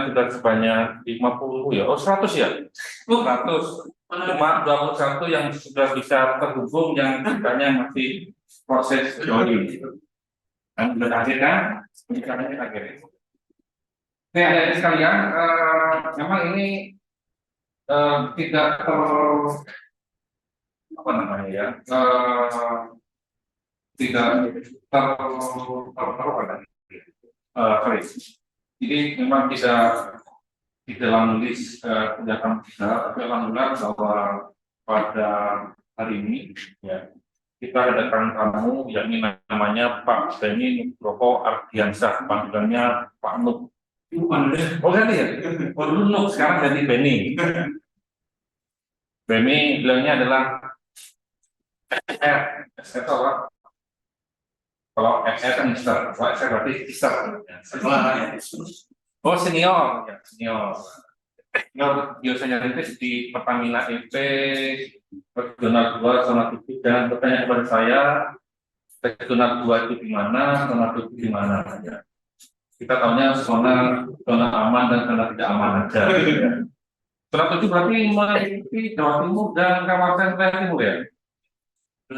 sudah sebanyak 50 ya, 100 ya, 100. Cuma 21 yang sudah bisa terhubung, yang sisanya masih proses join. Dan sudah akhir kan? Bicaranya akhir. Oke, adik-adik sekalian, memang ini tidak apa namanya ya, tidak sorry. Jadi memang di dalam list kegiatan kita, tapi alhamdulillah bahwa pada hari ini ya kita kedatangan tamu yakni namanya Pak Beni Nugroho Ardiansyah, panggilannya Pak Nuk. Oh ganti ya? Oh dulu Nuk, sekarang ganti Beni. Beni bilangnya adalah SR itu apa? Kalau SR kan Mister, kalau SR berarti Mister. Oh senior, ya senior. Senior geoscientist di Pertamina EP regional 2 zona 7, dan bertanya kepada saya regional 2 itu di mana, zona 7 di mana saja. Kita tahunya zona aman dan zona tidak aman aja. Ya. Zona 7 berarti meliputi Jawa Timur dan kawasan Wilayah Timur ya?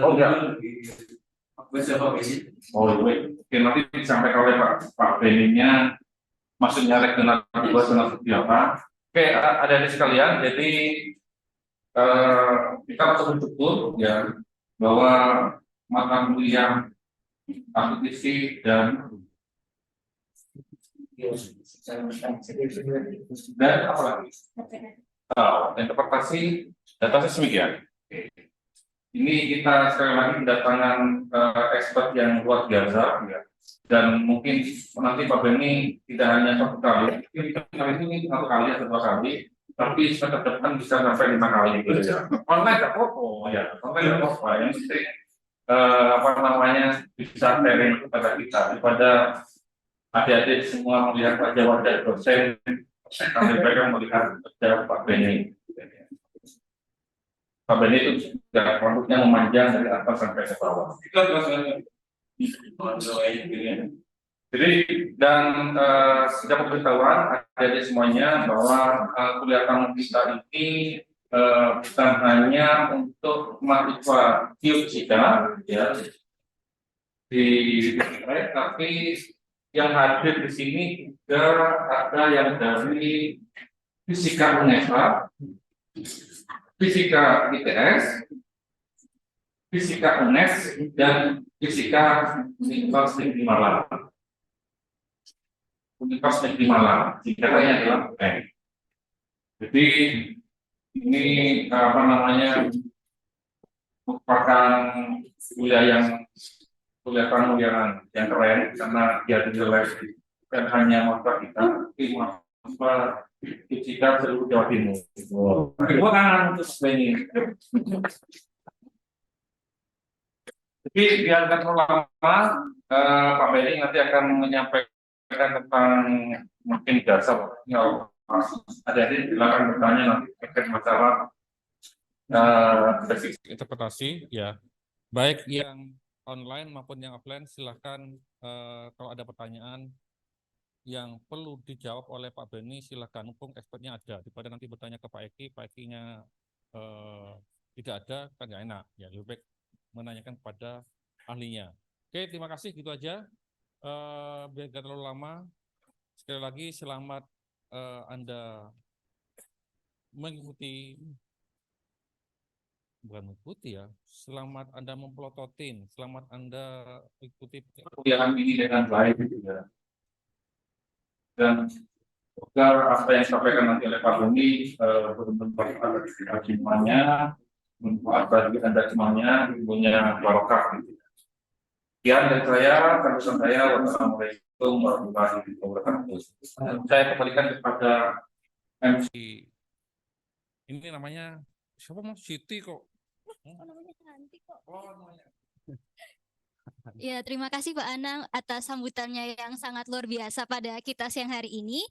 Oh enggak. Oh iya. Oke, nanti disampaikan oleh Pak Beninya maksudnya regional 2 zona 7 apa. Oke, adik-adik sekalian, jadi kita harus bersyukur ya bahwa mata kuliah akuisisi dan apa lagi? Interpretasi data seismik ya. Ini kita sekali lagi kedatangan expert yang luar biasa ya. Dan mungkin nanti Pak Beni tidak hanya satu kali, ini satu kali atau dua kali, tapi ke depan bisa sampai 5 kali gitu ya. Online nggak apa-apa ya, online nggak apa-apa. Yang penting apa namanya bisa sharing kepada kita, kepada adik-adik semua melihat wajah-wajah dosen, kami mereka melihat wajah Pak Beni. Pak Beni itu juga rambutnya memanjang dari atas sampai ke bawah. Jadi dan sejak pemberitahuan adik-adik semuanya bahwa kuliah tamu kita ini bukan hanya untuk mahasiswa geofisika ya tapi yang hadir di sini juga ada yang dari fisika UNESA, fisika ITS, fisika UNES, dan fisika Universitas Negeri Malang. Universitas Negeri Malang, tingkatannya adalah UN. Jadi ini apa namanya merupakan kuliah kamu yang keren karena dia jelas bukan hanya mahasiswa kita, tapi mahasiswa fisika seluruh Jawa Timur. Terima kasih untuk ini. Jadi biar nggak terlalu lama, Pak Beni nanti akan menyampaikan tentang mungkin jasa. Adik-adik silakan bertanya nanti terkait masalah basic interpretasi ya, baik yang online maupun yang offline. Silahkan kalau ada pertanyaan yang perlu dijawab oleh Pak Beni, silahkan, mumpung expertnya ada, daripada nanti bertanya ke Pak Eki-nya tidak ada, kan nggak enak ya, lebih baik menanyakan kepada ahlinya. Oke, terima kasih, gitu aja. Biar nggak terlalu lama, sekali lagi selamat Anda mengikuti, bukan mengikuti ya, selamat Anda memplototin, selamat Anda ikuti kuliah ini dengan baik juga. Dan agar apa yang disampaikan nanti oleh Pak Beni benar-benar ada semuanya, manfaat bagi Anda semuanya, punya barokah. Sekian dari saya, pesan saya. Wassalamualaikum warahmatullahi wabarakatuh. Saya kembalikan kepada MC. Ini namanya siapa, Mas? Siti kok. Namanya cantik kok. Oh, namanya. Ya, terima kasih Pak Anang atas sambutannya yang sangat luar biasa pada kita siang hari ini.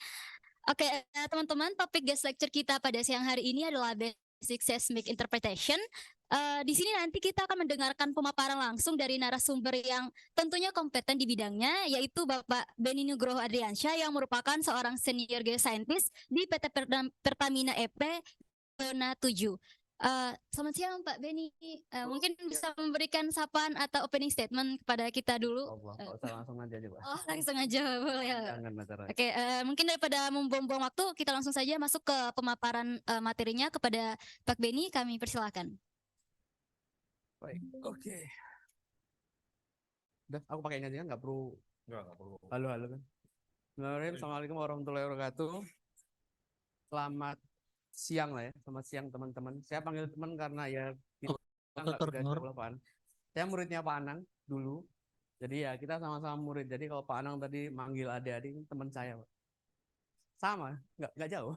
Oke, teman-teman, topik guest lecture kita pada siang hari ini adalah Basic Seismic Interpretation. Di sini nanti kita akan mendengarkan pemaparan langsung dari narasumber yang tentunya kompeten di bidangnya, yaitu Bapak Beni Nugroho Adriansyah yang merupakan seorang senior geoscientist di PT Pertamina EP zona 7. Selamat siang Pak Beni. Mungkin bisa memberikan sapaan atau opening statement kepada kita dulu. Nggak usah langsung aja Pak. Oh, langsung aja boleh. Jangan masalah. Oke, mungkin daripada membuang-buang waktu, kita langsung saja masuk ke pemaparan materinya kepada Pak Beni. Kami persilakan. Baik, oke. Udah, aku pakai ini aja kan, nggak perlu. Enggak perlu. Halo kan. Assalamualaikum warahmatullahi wabarakatuh. Selamat siang lah ya, selamat siang teman-teman. Saya panggil teman karena ya kita nggak beda jauh, Pak. Saya muridnya Pak Anang dulu. Jadi ya kita sama-sama murid. Jadi kalau Pak Anang tadi manggil adik-adik, teman saya, Pak. Sama, nggak jauh.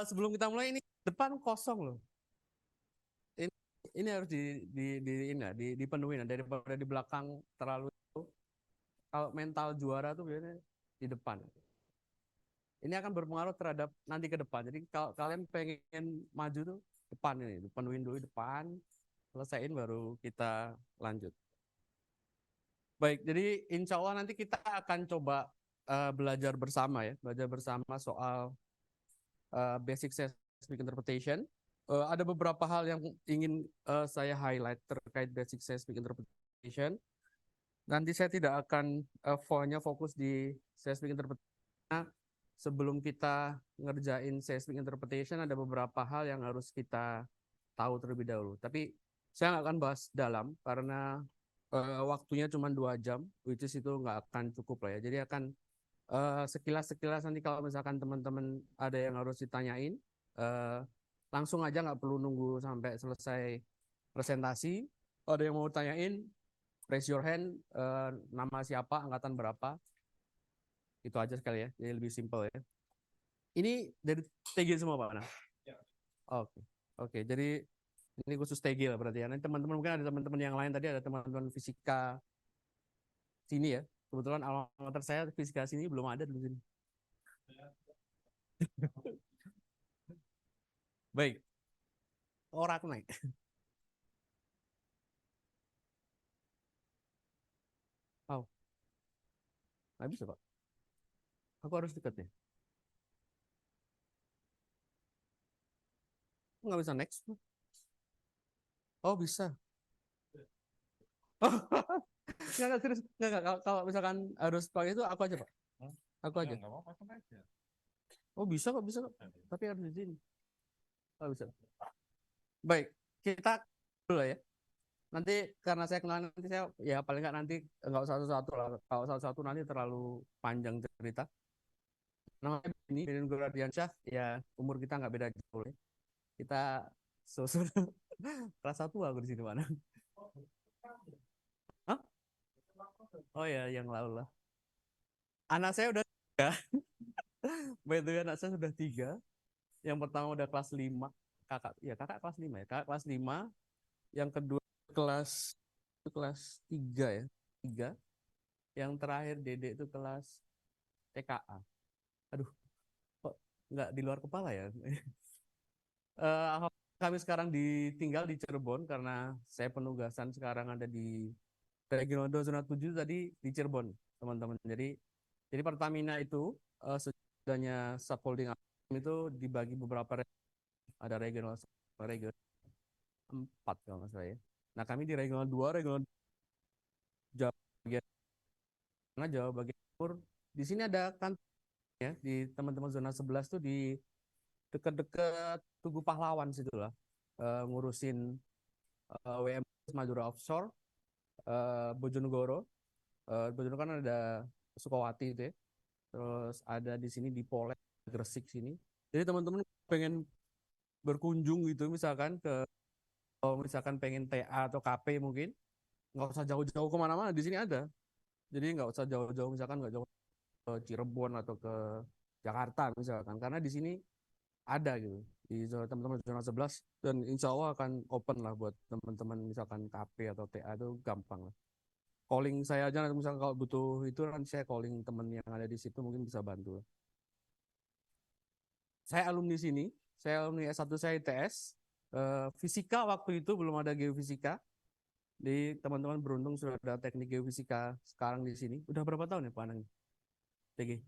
Sebelum kita mulai ini depan kosong loh. Ini harus dipenuhin daripada di belakang terlalu itu. Kalau mental juara tuh biasanya di depan. Ini akan berpengaruh terhadap nanti ke depan. Jadi kalau kalian pengen maju tuh depan ini, penuhin dulu depan, selesaiin baru kita lanjut. Baik, jadi insya Allah nanti kita akan coba belajar bersama ya, belajar bersama soal basic seismic interpretation. Ada beberapa hal yang ingin saya highlight terkait basic seismic interpretation. Nanti saya tidak akan hanya fokus di seismic interpretation. Sebelum kita ngerjain seismic interpretation, ada beberapa hal yang harus kita tahu terlebih dahulu. Tapi saya nggak akan bahas dalam karena waktunya cuma 2 jam, which is itu nggak akan cukup lah ya. Jadi akan sekilas nanti kalau misalkan teman-teman ada yang harus ditanyain, langsung aja, nggak perlu nunggu sampai selesai presentasi. Ada yang mau tanyain, raise your hand, nama siapa, angkatan berapa, itu aja sekali ya, jadi lebih simpel ya. Ini dari TG semua Pak Ana? Ya. Oke, jadi ini khusus TG lah berarti ya. Nanti teman-teman mungkin ada teman-teman yang lain, tadi ada teman-teman fisika sini ya. Kebetulan alma mater saya fisika sini belum ada di sini. Baik. Orang aku naik. Oh. Nggak bisa Pak. Aku harus dekat ya. Nggak bisa next. Oh bisa. Oh. Nggak serius. Nggak. Kalau misalkan harus pakai itu aku aja Pak. Aku aja. Enggak apa-apa aja. Oh bisa kok, bisa kok. Tapi harus di sini. Oh bisa. Baik, kita dulu ya. Nanti karena saya kenal nanti saya ya paling nggak nanti nggak satu-satu lah. Kalau satu-satu nanti terlalu panjang cerita. Namanya ini Beni Nugroho Adriansyah, ya umur kita nggak beda jauh ya. Kita susun rasa tua aku di sini mana? Hah? Oh ya, yang lalu lah. Anak saya udah 3. By the way, anak saya sudah 3. Yang pertama udah kelas 5. Kakak kelas 5 ya. Kakak kelas 5. Yang kedua kelas 3 ya. 3. Yang terakhir Dede itu kelas TKA. Aduh, kok nggak di luar kepala ya? Kami sekarang tinggal di Cirebon karena saya penugasan sekarang ada di Regional 2 Zona 7 tadi di Cirebon, teman-teman. Jadi Pertamina itu sesudahnya subholding itu dibagi beberapa ada regional 4 kalau nggak salah ya. Nah, kami di regional 2, regional Jawa bagian tengah, Jawa bagian timur. Di sini ada kantor ya, di teman-teman zona 11 tuh di dekat-dekat Tugu Pahlawan situ lah. Ngurusin WM Madura Offshore, Bojonegoro. Bojonegoro kan ada Sukawati itu ya. Terus ada di sini di Polek, Gresik sini. Jadi teman-teman pengen berkunjung gitu misalkan kalau misalkan pengen TA atau KP mungkin nggak usah jauh-jauh kemana-mana, di sini ada. Jadi nggak usah jauh-jauh, misalkan nggak jauh ke Cirebon atau ke Jakarta misalkan, karena di sini ada gitu di teman-teman zona 11, dan insya Allah akan open lah buat teman-teman misalkan KP atau TA itu gampang lah. Calling saya aja misalkan kalau butuh itu, nanti saya calling teman yang ada di situ mungkin bisa bantu. Saya alumni sini, saya alumni S1 saya ITS, Fisika waktu itu belum ada geofisika. Di teman-teman beruntung sudah ada teknik geofisika sekarang di sini. Udah berapa tahun ya Pak Anang? TG?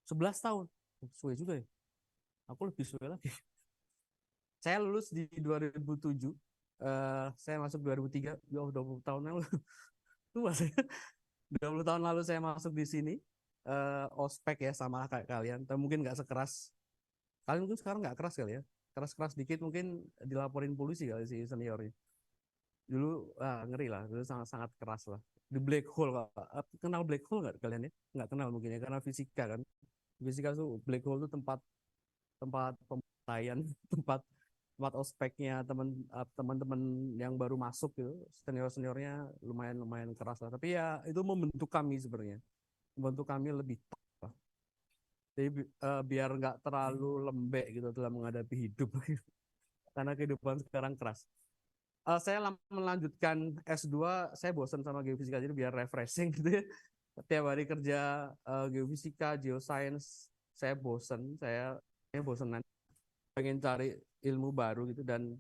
11 tahun. Suwe juga ya. Aku lebih suwe lagi. Saya lulus di 2007. Saya masuk 2003. Ya 20 tahun lalu. Tua saya. 20 tahun lalu saya masuk di sini. Ospek ya sama kayak kalian. Tapi mungkin nggak sekeras. Kalian mungkin sekarang nggak keras kali ya. Keras-keras dikit mungkin dilaporin polisi kali si seniornya. Dulu ngeri lah, dulu sangat-sangat keras lah. Di black hole, kenal black hole nggak kalian ya? Nggak kenal mungkin ya, karena fisika kan. Fisika tuh black hole tuh tempat tempat pemakaian, tempat tempat ospeknya teman-teman yang baru masuk gitu, senior-seniornya lumayan keras lah. Tapi ya itu membentuk kami sebenarnya, membentuk kami lebih tough lah. Jadi biar nggak terlalu lembek gitu dalam menghadapi hidup, karena kehidupan sekarang keras. Saya melanjutkan S2, saya bosan sama geofisika jadi biar refreshing gitu ya. Tiap hari kerja geofisika, geoscience, saya bosan, pengen cari ilmu baru gitu dan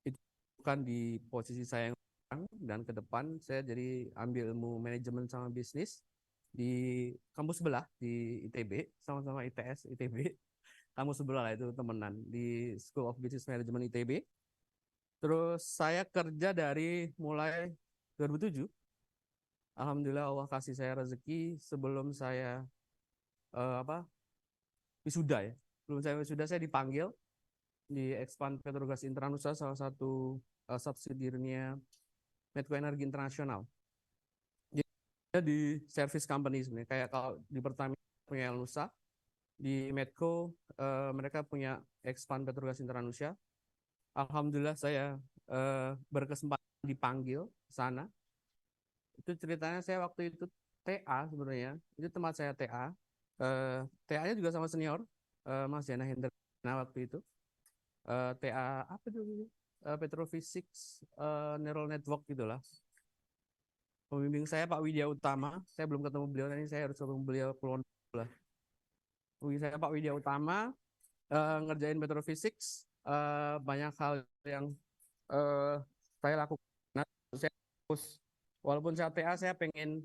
itu bukan di posisi saya yang sekarang. Dan ke depan saya jadi ambil ilmu manajemen sama bisnis di kampus sebelah di ITB, sama-sama ITS ITB. Kampus sebelah lah itu temenan di School of Business Management ITB. Terus saya kerja dari mulai 2007. Alhamdulillah Allah kasih saya rezeki sebelum saya wisuda ya. Sebelum saya wisuda saya dipanggil di Expand Petrogas Intranusa, salah satu subsidiarnya Medco Energi Internasional. Jadi di service company sebenarnya, kayak kalau di Pertamina punya Nusa, di Medco mereka punya Expand Petrogas Intranusa. Alhamdulillah saya berkesempatan dipanggil ke sana. Itu ceritanya saya waktu itu TA sebenarnya. Itu tempat saya TA. TA-nya juga sama senior, Mas Jana Hendra waktu itu. TA apa dulu? Petrophysics Neural Network gitulah. Pembimbing saya Pak Widya Utama. Saya belum ketemu beliau, nanti saya harus ketemu beliau keluar lah. Pembimbing saya Pak Widya Utama ngerjain petrophysics. Banyak hal yang saya lakukan. Nah, saya walaupun saya TA, saya pengen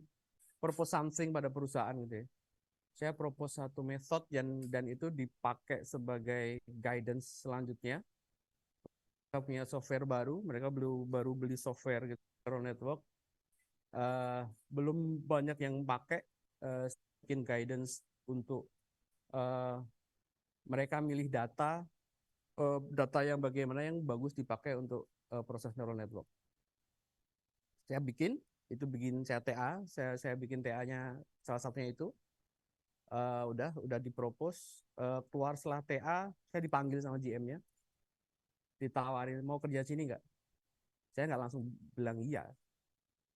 propose something pada perusahaan gitu ya. Saya propose satu metode dan itu dipakai sebagai guidance selanjutnya. Mereka punya software baru, mereka baru beli software gitu, neural network. Belum banyak yang pakai, bikin guidance untuk mereka milih data yang bagaimana yang bagus dipakai untuk proses neural network. Saya bikin saya TA, saya bikin TA-nya salah satunya itu. Udah dipropose, keluar setelah TA, saya dipanggil sama GM-nya, ditawarin mau kerja sini nggak? Saya nggak langsung bilang iya,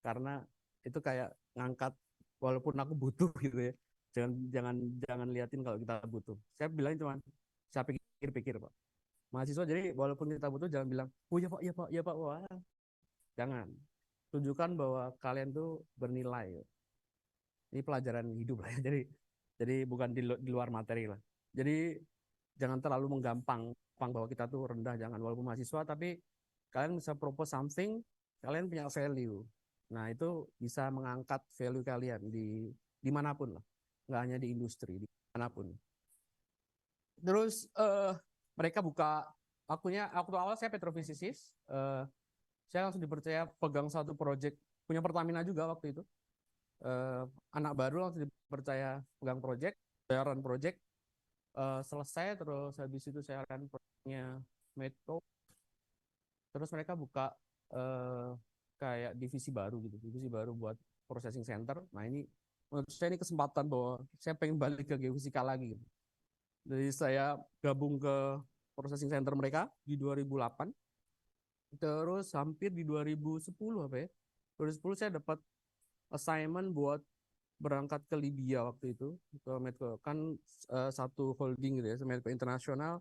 karena itu kayak ngangkat walaupun aku butuh gitu ya. Jangan liatin kalau kita butuh. Saya bilang cuma saya pikir-pikir Pak. Mahasiswa jadi walaupun kita butuh jangan bilang, oh ya Pak, ya Pak, ya Pak. Wah, jangan. Tunjukkan bahwa kalian tuh bernilai. Ini pelajaran hidup lah ya. Jadi bukan di luar materi lah. Jadi jangan terlalu menggampang bahwa kita tuh rendah, jangan. Walaupun mahasiswa, tapi kalian bisa propose something, kalian punya value. Nah itu bisa mengangkat value kalian di dimanapun lah, nggak hanya di industri, dimanapun. Terus mereka buka waktu awal saya petrofisikis, saya langsung dipercaya pegang satu project punya Pertamina juga waktu itu. Anak baru langsung dipercaya pegang project, run project. Selesai terus habis itu saya run projectnya Medco. Terus mereka buka kayak divisi baru buat processing center. Nah ini menurut saya ini kesempatan bahwa saya pengen balik ke geofisika lagi gitu. Jadi saya gabung ke processing center mereka di 2008. Terus hampir di 2010 apa ya? 2010 saya dapat assignment buat berangkat ke Libya waktu itu ke Medco, kan satu holding gitu ya, Medco Internasional.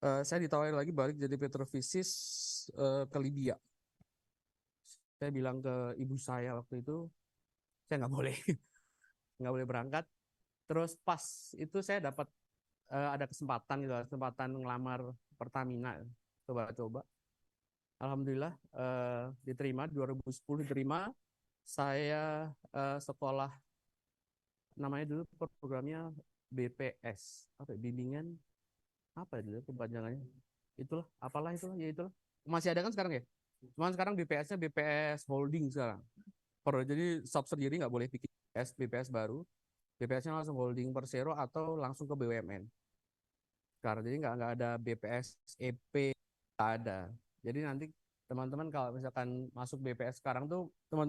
Saya ditawarin lagi balik jadi petrofisis ke Libya. Saya bilang ke ibu saya waktu itu saya nggak boleh berangkat. Terus pas itu saya dapat ada kesempatan ngelamar Pertamina. Coba-coba. Alhamdulillah diterima 2010 diterima. Saya sekolah namanya dulu programnya BPS, apa ya, bimbingan apa dulu kepanjangannya? Itulah, apalah itulah, ya itulah. Masih ada kan sekarang ya? Cuman sekarang BPS-nya BPS Holding sekarang. Jadi subsidiary nggak boleh bikin BPS baru. BPS-nya langsung holding Persero atau langsung ke BUMN. Sekarang jadi nggak ada BPS EP, nggak ada. Jadi nanti teman-teman kalau misalkan masuk BPS sekarang tuh teman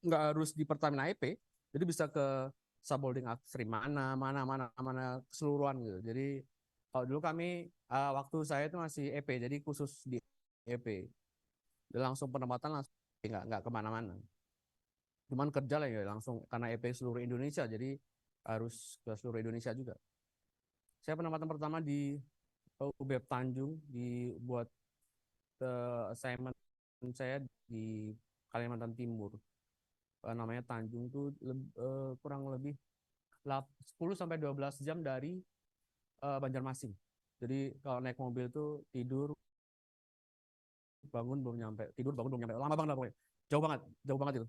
nggak harus di Pertamina EP, jadi bisa ke subholding upstream mana keseluruhan gitu. Jadi kalau dulu kami waktu saya itu masih EP, jadi khusus di EP. Jadi langsung penempatan langsung nggak kemana-mana. Cuman kerja lah ya langsung karena EP seluruh Indonesia, jadi harus ke seluruh Indonesia juga. Saya penempatan pertama di UBEP Tanjung dibuat assignment saya di Kalimantan Timur. Namanya Tanjung tuh kurang lebih 10 sampai 12 jam dari Banjarmasin. Jadi kalau naik mobil tuh tidur bangun belum nyampe, lama banget lah pokoknya. Jauh banget itu.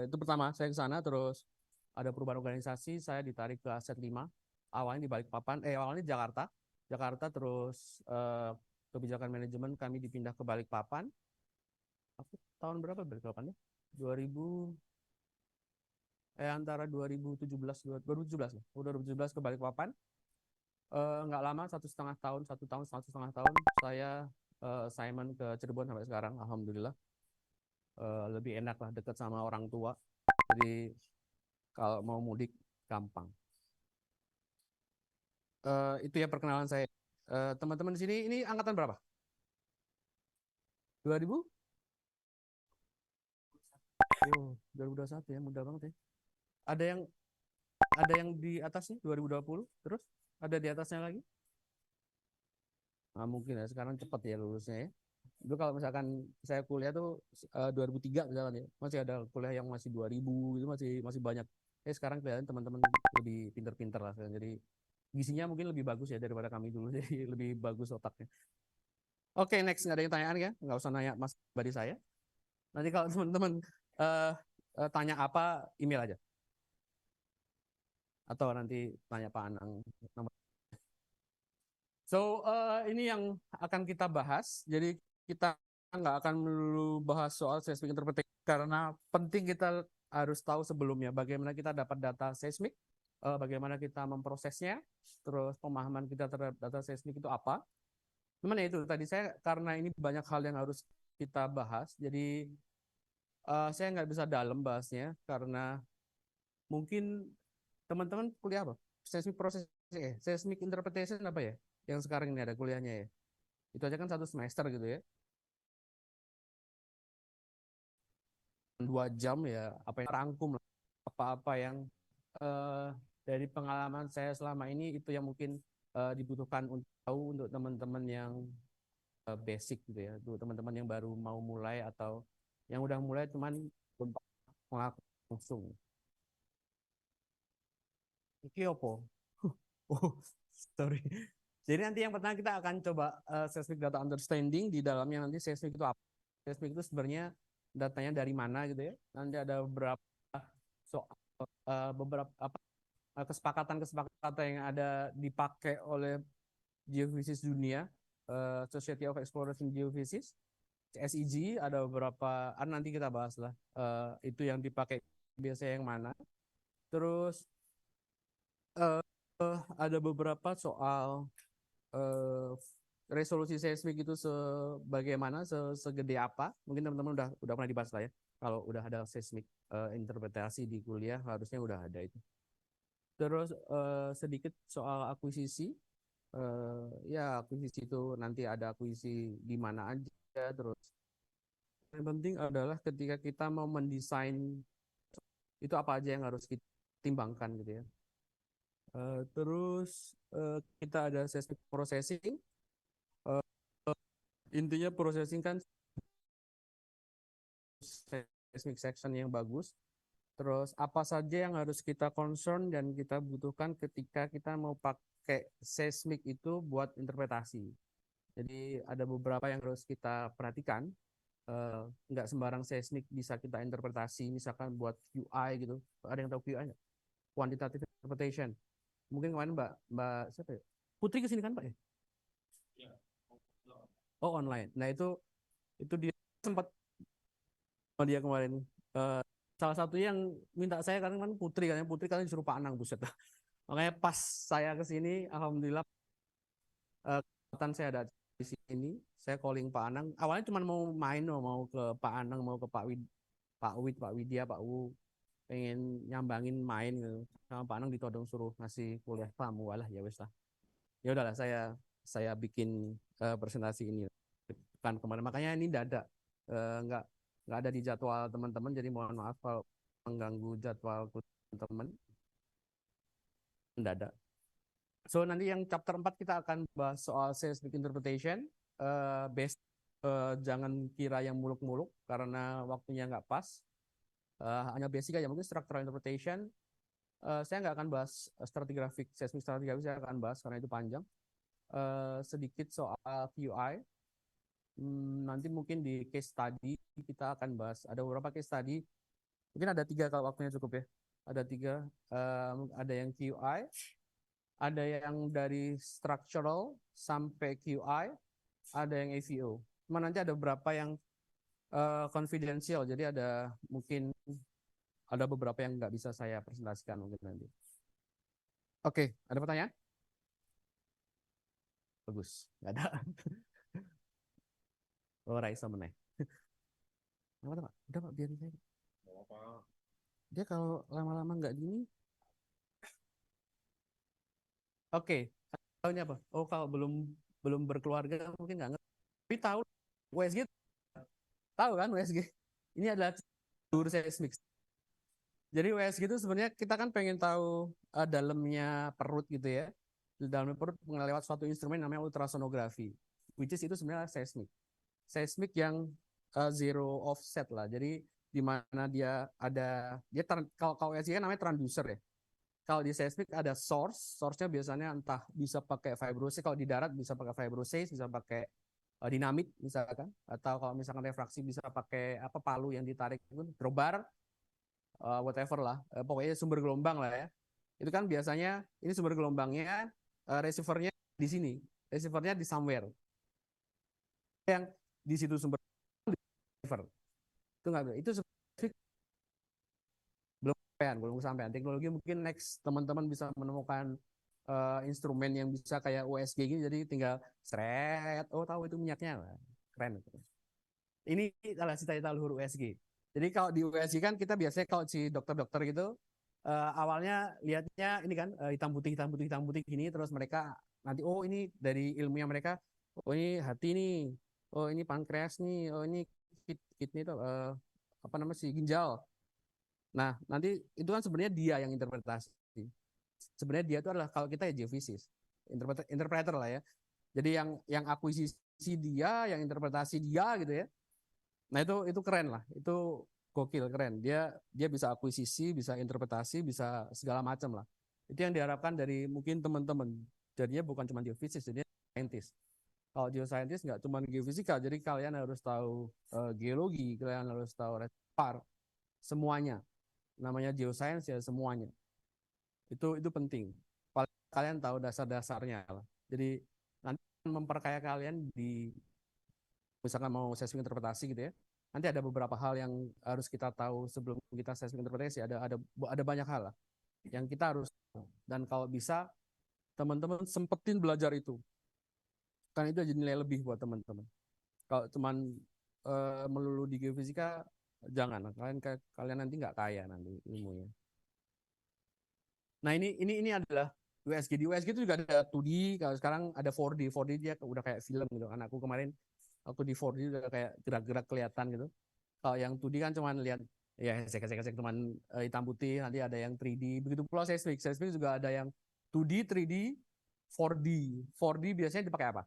Itu pertama saya ke sana, terus ada perubahan organisasi, saya ditarik ke Aset 5. Awalnya di Balikpapan, awalnya di Jakarta, terus kebijakan manajemen kami dipindah ke Balikpapan. Tahun berapa Balikpapan ya? 2000 antara 2017 lah. 2017 ke Balikpapan. Nggak lama, 1,5 tahun, 1,5 tahun saya assignment ke Cirebon sampai sekarang. Alhamdulillah lebih enak lah, dekat sama orang tua. Jadi kalau mau mudik gampang. Itu ya perkenalan saya. Teman-teman di sini ini angkatan berapa? 2000? 2021 ya, mudah banget ya. Ada yang di atasnya 2020, terus ada di atasnya lagi? Nah, mungkin ya sekarang cepat ya lulusnya ya. Itu kalau misalkan saya kuliah tuh 2003 misalkan ya, masih ada kuliah yang masih 2000 itu masih banyak. Sekarang kelihatan teman-teman lebih pinter-pinter lah. Jadi gisinya mungkin lebih bagus ya daripada kami dulu, jadi lebih bagus otaknya. Oke, next, nggak ada yang tanyaan ya, nggak usah nanya mas pribadi saya. Nanti kalau teman-teman tanya apa, email aja. Atau nanti tanya Pak Anang. So, ini yang akan kita bahas. Jadi kita nggak akan melulu bahas soal seismic interpretation karena penting kita harus tahu sebelumnya bagaimana kita dapat data seismik, bagaimana kita memprosesnya, terus pemahaman kita terhadap data seismik itu apa. Cuman ya itu tadi saya karena ini banyak hal yang harus kita bahas, jadi saya nggak bisa dalam bahasnya karena mungkin teman-teman kuliah apa? Seismic process, seismic interpretation apa ya? Yang sekarang ini ada kuliahnya ya. Itu aja kan 1 semester gitu ya. 2 jam ya, apa yang rangkum apa-apa yang dari pengalaman saya selama ini itu yang mungkin dibutuhkan untuk tahu untuk teman-teman yang basic gitu ya, untuk teman-teman yang baru mau mulai atau yang udah mulai cuman belum melakukan langsung. Iki opo? Oh, sorry. Jadi nanti yang pertama kita akan coba seismic data understanding, di dalamnya nanti seismic itu apa? Seismic itu sebenarnya datanya dari mana gitu ya. Nanti ada beberapa kesepakatan yang ada dipakai oleh Geophysics Dunia, Society of Exploration Geophysics, SEG, ada beberapa, nanti kita bahas lah itu yang dipakai biasanya yang mana. Terus ada beberapa soal resolusi seismik itu sebagaimana, segede apa. Mungkin teman-teman udah pernah dibahas lah ya. Kalau udah ada seismik interpretasi di kuliah harusnya udah ada itu. Terus sedikit soal akuisisi. Ya akuisisi itu nanti ada akuisisi di mana aja. Terus yang penting adalah ketika kita mau mendesain itu apa aja yang harus kita timbangkan gitu ya. Terus kita ada seismic processing. Intinya processing kan seismic section yang bagus. Terus apa saja yang harus kita concern dan kita butuhkan ketika kita mau pakai seismik itu buat interpretasi. Jadi ada beberapa yang harus kita perhatikan. Nggak sembarang seismik bisa kita interpretasi, misalkan buat QI gitu. Ada yang tahu QI nggak? Quantitative Interpretation. Mungkin kemarin Mbak siapa ya? Putri kesini kan Pak ya? Oh online. Nah itu dia sempat sama dia kemarin. Eh, Salah satu yang minta saya kan Putri, katanya Putri kalian disuruh Pak Anang, buset. Makanya pas saya kesini, alhamdulillah kesempatan saya ada di sini. Saya calling Pak Anang. Awalnya cuma mau main, mau ke Pak Anang, mau ke Pak Wid, Pak Widya, Pak Wu, pengen nyambangin main gitu. Sama Pak Anang ditodong suruh ngasih kuliah pramu, walah ya wes lah. Ya udahlah saya bikin presentasi ini kan kemarin. Makanya ini dadak, nggak ada di jadwal teman-teman. Jadi mohon maaf kalau mengganggu jadwal teman-teman, mendadak. So nanti yang chapter 4 kita akan bahas soal seismic interpretation. Jangan kira yang muluk-muluk karena waktunya nggak pas. Hanya basic aja, mungkin structural interpretation. Saya nggak akan bahas stratigraphic, seismic stratigraphic saya akan bahas karena itu panjang. Sedikit soal QI. Nanti mungkin di case study kita akan bahas. Ada beberapa case study. Mungkin ada 3 kalau waktunya cukup ya. Ada 3. Ada yang QI, ada yang dari structural sampai QI, ada yang AVO. Cuma nanti ada beberapa yang confidential. Jadi mungkin ada beberapa yang nggak bisa saya presentasikan mungkin nanti. Oke, ada pertanyaan? Bagus, nggak ada. Oh, Raisa meneh. Apa Pak? Udah Pak, biarin saya. Dia kalau lama-lama nggak gini. Oke, tahunya apa? Oh, kalau belum berkeluarga mungkin nggak ngerti. Tapi tahu USG, tahu kan USG? Ini adalah jalur seismik. Jadi USG itu sebenarnya kita kan pengen tahu dalamnya perut gitu ya. Di dalamnya perut lewat suatu instrumen namanya ultrasonografi, which is itu sebenarnya seismik. Seismik yang zero offset lah. Jadi di mana dia kalau USG kan namanya transducer ya. Kalau di seismik ada source-nya biasanya entah bisa pakai fibrosis, kalau di darat bisa pakai fibrosis, bisa pakai dinamit misalkan, atau kalau misalkan refraksi bisa pakai apa palu yang ditarik itu drawbar, whatever lah, pokoknya sumber gelombang lah ya. Itu kan biasanya ini sumber gelombangnya, receivernya di sini, receivernya di somewhere, yang di situ sumber receiver itu nggak itu belum sampai teknologi. Mungkin next teman-teman bisa menemukan instrumen yang bisa kayak USG gini, jadi tinggal seret, oh tahu itu minyaknya, keren. Ini adalah cita-cita luhur USG. Jadi kalau di USG kan kita biasanya kalau si dokter-dokter gitu awalnya lihatnya ini kan hitam putih gini, terus mereka nanti oh ini dari ilmunya mereka, oh ini hati nih, oh ini pankreas nih, oh ini kidney itu apa namanya si ginjal. Nah, nanti itu kan sebenarnya dia yang interpretasi. Sebenarnya dia itu adalah kalau kita ya geofisis, interpreter lah ya. Jadi yang akuisisi dia, yang interpretasi dia gitu ya. Nah, itu keren lah. Itu gokil keren. Dia bisa akuisisi, bisa interpretasi, bisa segala macam lah. Itu yang diharapkan dari mungkin teman-teman. Jadinya bukan cuma geofisis, jadinya scientist. Kalau geoscientist nggak cuma geofisika, jadi kalian harus tahu geologi, kalian harus tahu reservoir, semuanya. Namanya geoscience ya semuanya. Itu penting. Kalian tahu dasar-dasarnya lah. Jadi nanti memperkaya kalian di misalkan mau seismik interpretasi gitu ya. Nanti ada beberapa hal yang harus kita tahu sebelum kita seismik interpretasi. Ada banyak hal lah yang kita harus tahu. Dan kalau bisa teman-teman sempetin belajar itu. Kan itu jadi nilai lebih buat teman-teman. Kalau cuman melulu di geofisika jangan. Kalian nanti nggak kaya nanti ilmunya. Nah ini adalah USG. Di USG itu juga ada 2D, kalau sekarang ada 4D. 4D dia udah kayak film gitu. Anakku kemarin aku di 4D udah kayak gerak-gerak kelihatan gitu. Kalau yang 2D kan cuman lihat ya gesek-gesek cuman hitam putih, nanti ada yang 3D. Begitu pula seismik. Seismik juga ada yang 2D, 3D, 4D. 4D biasanya dipakai apa?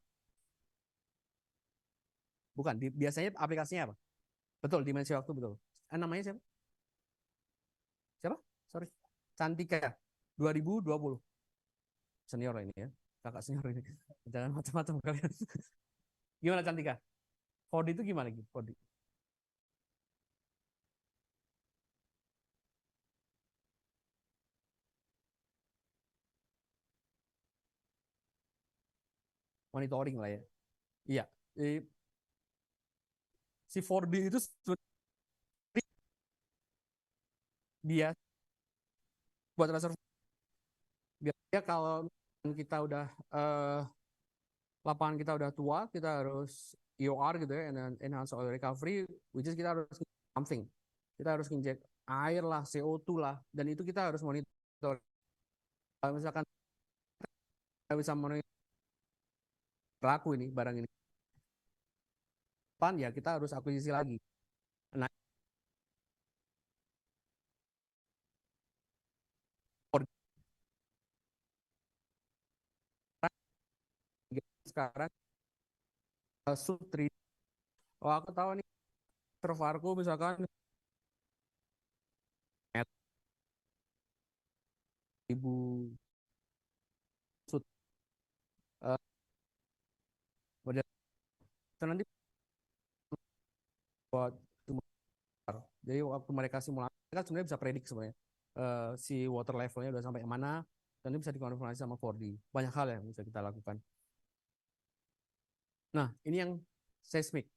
Bukan, biasanya aplikasinya apa? Betul, dimensi waktu betul. Namanya siapa? Siapa? Sorry. Cantika 2020. Senior ini ya, kakak senior ini. Jangan macam-macam kalian. Gimana Cantika? 4D itu gimana gitu? 4D. Monitoring lah ya. Iya. Si 4D itu dia buat reservoir. Biasanya kalau kita udah lapangan kita udah tua, kita harus EOR gitu ya, enhance oil recovery, which is kita harus something. Kita harus injek air lah, CO2 lah, dan itu kita harus monitor. Kalau misalkan kita bisa monitor laku ini barang ini, pan ya kita harus akuisisi lagi. Nah, sekarang Sutri, oh aku tahu nih serverku misalkan 1000 sut, uh, nanti buat jadi waktu mereka simulasi kan sebenarnya bisa predik sebenarnya si water levelnya udah sampai mana dan ini bisa dikonfirmasi sama 4D. Banyak hal yang bisa kita lakukan. Nah, ini yang seismik.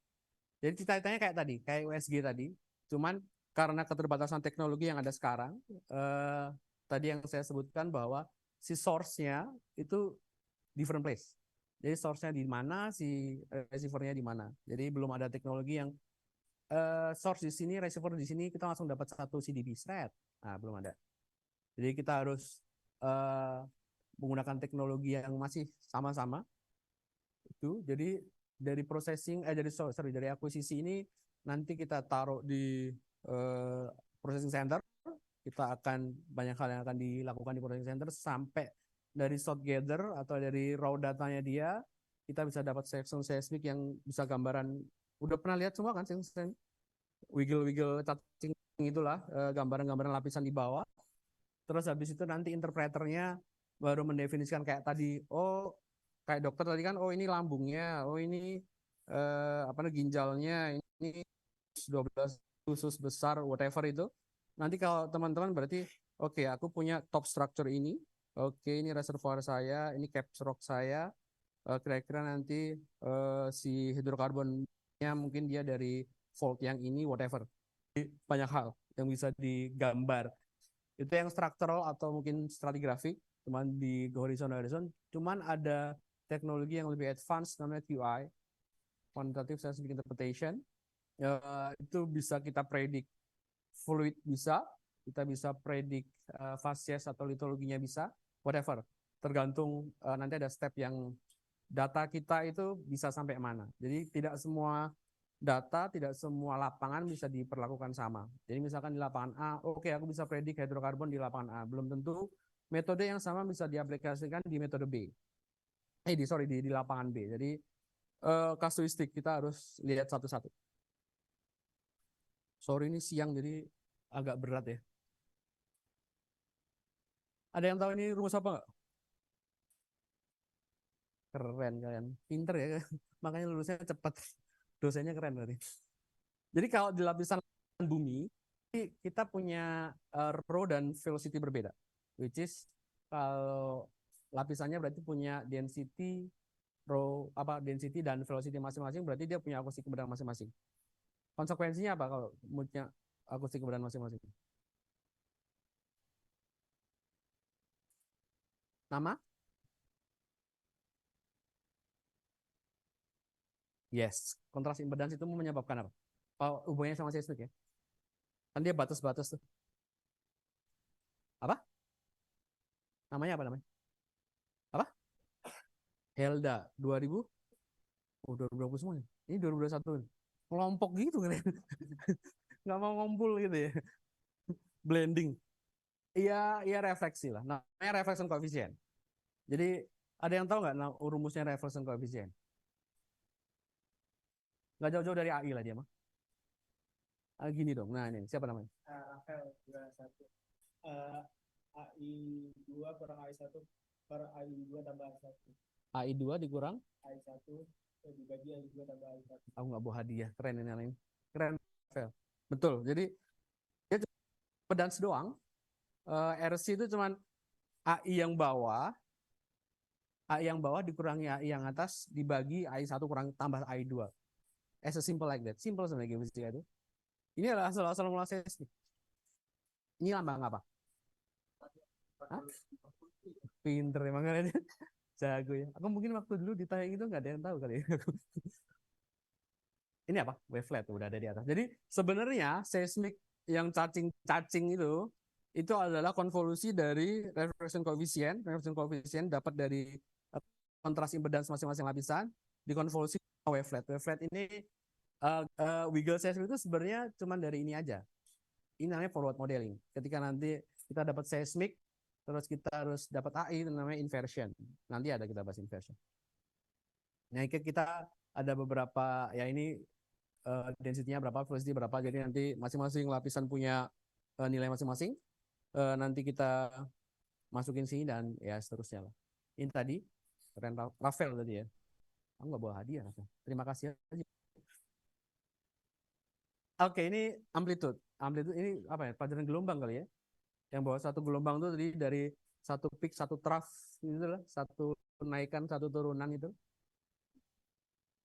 Jadi cita-citanya kayak tadi, kayak USG tadi, cuman karena keterbatasan teknologi yang ada sekarang, tadi yang saya sebutkan bahwa si source-nya itu different place. Jadi source-nya di mana, si receiver-nya di mana. Jadi belum ada teknologi yang source di sini, receiver di sini, kita langsung dapat satu CDB thread. Nah, belum ada. Jadi kita harus menggunakan teknologi yang masih sama-sama. Itu jadi dari processing dari akuisisi ini nanti kita taruh di processing center. Kita akan banyak hal yang akan dilakukan di processing center sampai dari shot gather atau dari raw datanya dia kita bisa dapat section seismic yang bisa gambaran. Udah pernah lihat semua kan wiggle cacing itulah gambaran-gambaran lapisan di bawah. Terus habis itu nanti interpreternya baru mendefinisikan kayak tadi, oh kayak dokter tadi kan, oh ini lambungnya, oh ini ginjalnya, ini 12 usus besar, whatever itu. Nanti kalau teman-teman berarti, oke, aku punya top structure ini, oke, ini reservoir saya, ini caps rock saya, kira-kira nanti si hidrokarbonnya mungkin dia dari fault yang ini, whatever. Banyak hal yang bisa digambar. Itu yang structural atau mungkin stratigraphic, cuman di horizon. Cuman ada teknologi yang lebih advance namanya QI, quantitative scientific interpretation. Itu bisa kita predik fluid, bisa kita bisa predik facies atau litologinya, bisa whatever, tergantung nanti ada step yang data kita itu bisa sampai mana. Jadi tidak semua data, tidak semua lapangan bisa diperlakukan sama. Jadi misalkan di lapangan A, oke, aku bisa predik hidrokarbon di lapangan A, belum tentu metode yang sama bisa diaplikasikan di metode B. Di lapangan B. Jadi kasuistik kita harus lihat satu-satu. Sorry ini siang jadi agak berat ya. Ada yang tahu ini rumus apa nggak? Keren kalian, pinter ya, makanya lulusnya cepat. Dosennya keren berarti. Jadi kalau di lapisan bumi kita punya rho dan velocity berbeda, which is kalau lapisannya berarti punya density density dan velocity masing-masing, berarti dia punya akustik keberadaan masing-masing. Konsekuensinya apa kalau punya akustik keberadaan masing-masing? Nama? Yes, kontras impedans itu menyebabkan apa? Hubungannya sama seismik ya? Kan dia batas-batas tuh. Apa? Namanya apa namanya? Apa? Helda 2000? Oh, 2020 semua. Ini 2021. Kelompok gitu kan. Nggak mau ngumpul gitu ya. Blending. Iya refleksi lah. Namanya reflection coefficient. Jadi ada yang tahu nggak rumusnya reflection coefficient? Nggak jauh-jauh dari AI lah dia mah. Gini dong. Nah ini siapa namanya? Rafael 21. AI 2 kurang AI 1 per AI 2 tambah AI 1. AI 2 dikurang AI 1 dibagi yang juga tambah AI 1. Aku nggak bawa hadiah, keren ini lain. Keren, Vel. Betul. Jadi dia cuma pedans doang. RC itu cuman AI yang bawah dikurangi AI yang atas dibagi AI 1 kurang tambah AI 2. As a simple like that. Simple sebenarnya geofisika itu. Ini adalah asal mula seismik. Ini lambang apa? Hah? Pinter emang kalian. Jago ya. Aku mungkin waktu dulu ditanya itu nggak ada yang tahu kali ya. Ini apa? Wavelet udah ada di atas. Jadi sebenarnya seismik yang cacing itu adalah konvolusi dari reflection coefficient. Reflection coefficient dapat dari kontras impedans masing-masing lapisan dikonvolusi ke wavelet. Wavelet ini wiggle seismik itu sebenarnya cuma dari ini aja. Ini namanya forward modeling. Ketika nanti kita dapat seismik, terus kita harus dapat AI, itu namanya inversion. Nanti ada kita bahas inversion. Nah, kita ada beberapa, ya ini density-nya berapa, velocity berapa, jadi nanti masing-masing lapisan punya nilai masing-masing. Nanti kita masukin sini dan ya seterusnya lah. Ini tadi, keren Rafael tadi ya. Aku nggak bawa hadiah. Terima kasih aja. Oke, ini amplitude. Amplitude ini apa ya? Pelajaran gelombang kali ya. Yang bawah satu gelombang itu tadi dari satu peak, satu trough, itu lah, satu kenaikan, satu turunan itu.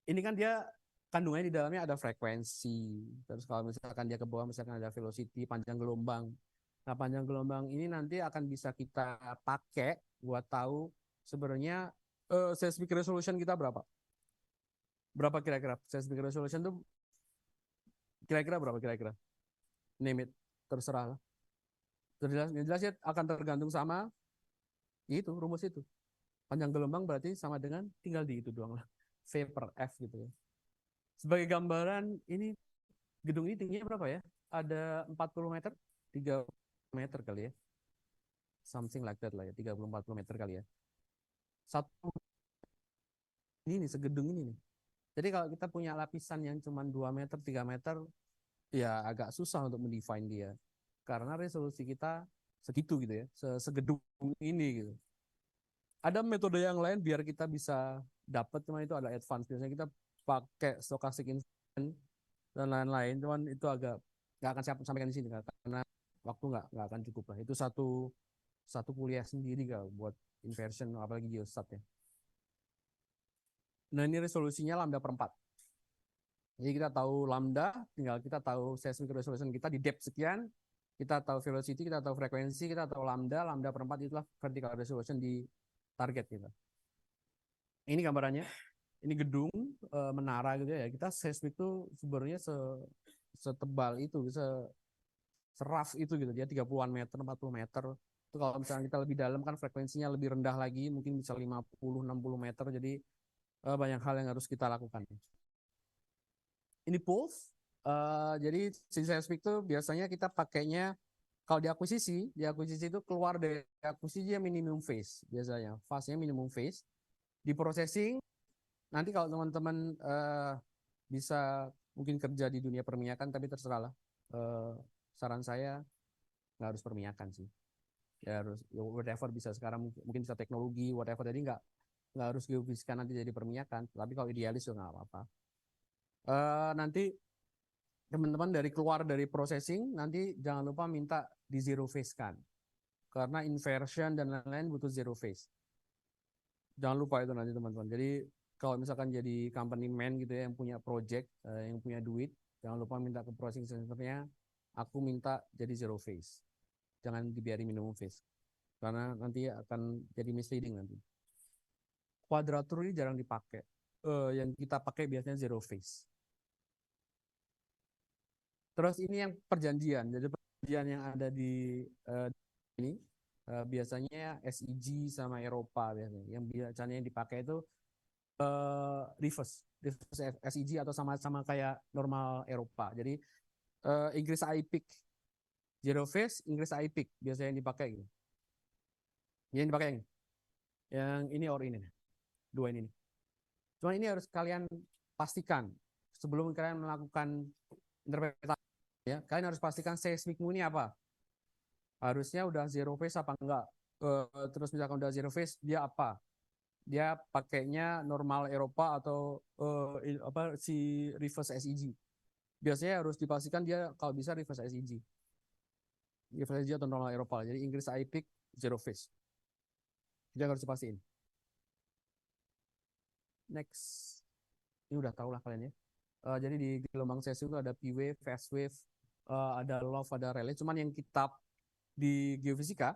Ini kan dia kandungannya di dalamnya ada frekuensi. Terus kalau misalkan dia ke bawah, misalkan ada velocity, panjang gelombang. Nah, panjang gelombang ini nanti akan bisa kita pakai buat tahu sebenarnya seismic resolution kita berapa. Berapa kira-kira? Seismic resolution itu kira-kira berapa kira-kira? Name it, terserah lah. Jelas ya akan tergantung sama itu, rumus itu. Panjang gelombang berarti sama dengan tinggal di itu doang lah. V per F gitu ya. Sebagai gambaran, ini gedung ini tingginya berapa ya? Ada 40 meter? 30 meter kali ya. Something like that lah ya, 30-40 meter kali ya. Satu ini nih, segedung ini nih. Jadi kalau kita punya lapisan yang cuma 2 meter, 3 meter, ya agak susah untuk mendefine dia. Karena resolusi kita segitu gitu ya, segedung ini gitu. Ada metode yang lain biar kita bisa dapat, cuma itu ada advance. Biasanya kita pakai stochastic inversion dan lain-lain, cuman itu agak nggak akan saya sampaikan di sini karena waktu nggak akan cukup lah. Itu satu kuliah sendiri kalau buat inversion apalagi geostat ya. Nah, ini resolusinya lambda per 4. Jadi kita tahu lambda, tinggal kita tahu seismic resolution kita di depth sekian, kita tahu velocity, kita tahu frekuensi, kita tahu lambda per 4 itulah vertical resolution di target kita. Ini gambarannya. Ini gedung, menara gitu ya. Kita seismik itu sebenarnya setebal itu, seraf itu gitu. Dia 30-an meter, 40 meter. Itu kalau misalnya kita lebih dalam kan frekuensinya lebih rendah lagi, mungkin bisa 50-60 meter. Jadi banyak hal yang harus kita lakukan. Ini pulse. Jadi seismik itu biasanya kita pakainya kalau di akuisisi itu keluar dari akuisisi dia minimum phase biasanya. Phase-nya minimum phase. Di processing nanti kalau teman-teman bisa mungkin kerja di dunia perminyakan tapi terserah lah. Saran saya nggak harus perminyakan sih. Ya harus whatever bisa sekarang mungkin bisa teknologi whatever, jadi nggak harus geofisika nanti jadi perminyakan, tapi kalau idealis juga nggak apa-apa. Nanti teman-teman keluar dari processing nanti jangan lupa minta di zero phase kan, karena inversion dan lain-lain butuh zero phase. Jangan lupa itu nanti teman-teman. Jadi kalau misalkan jadi company man gitu ya yang punya project, yang punya duit, jangan lupa minta ke processing center-nya, aku minta jadi zero phase. Jangan dibiarin minimum phase. Karena nanti akan jadi misleading nanti. Kuadratur ini jarang dipakai. Yang kita pakai biasanya zero phase. Terus ini yang perjanjian. Jadi perjanjian yang ada di ini biasanya SEG sama Eropa biasanya. Yang biasanya yang dipakai itu reverse SEG atau sama-sama kayak normal Eropa. Jadi Inggris IPIC zero phase, Inggris IPIC biasanya yang dipakai gitu. Yang dipakai yang ini or ini, dua ini. Cuman ini harus kalian pastikan sebelum kalian melakukan interpretasi ya, kalian harus pastikan seismikmu ini apa. Harusnya udah zero phase apa enggak? Terus misalkan udah zero phase dia apa? dia pakainya normal Eropa atau si reverse SEG. Biasanya harus dipastikan dia kalau bisa reverse SEG. Reverse SEG atau normal Eropa. Jadi Inggris IPIC zero phase. Dia harus dipastiin. Next. Ini udah tau lah kalian ya. Jadi di gelombang sesi itu ada P wave, fast wave, ada love, ada relay. Cuman yang kita di geofisika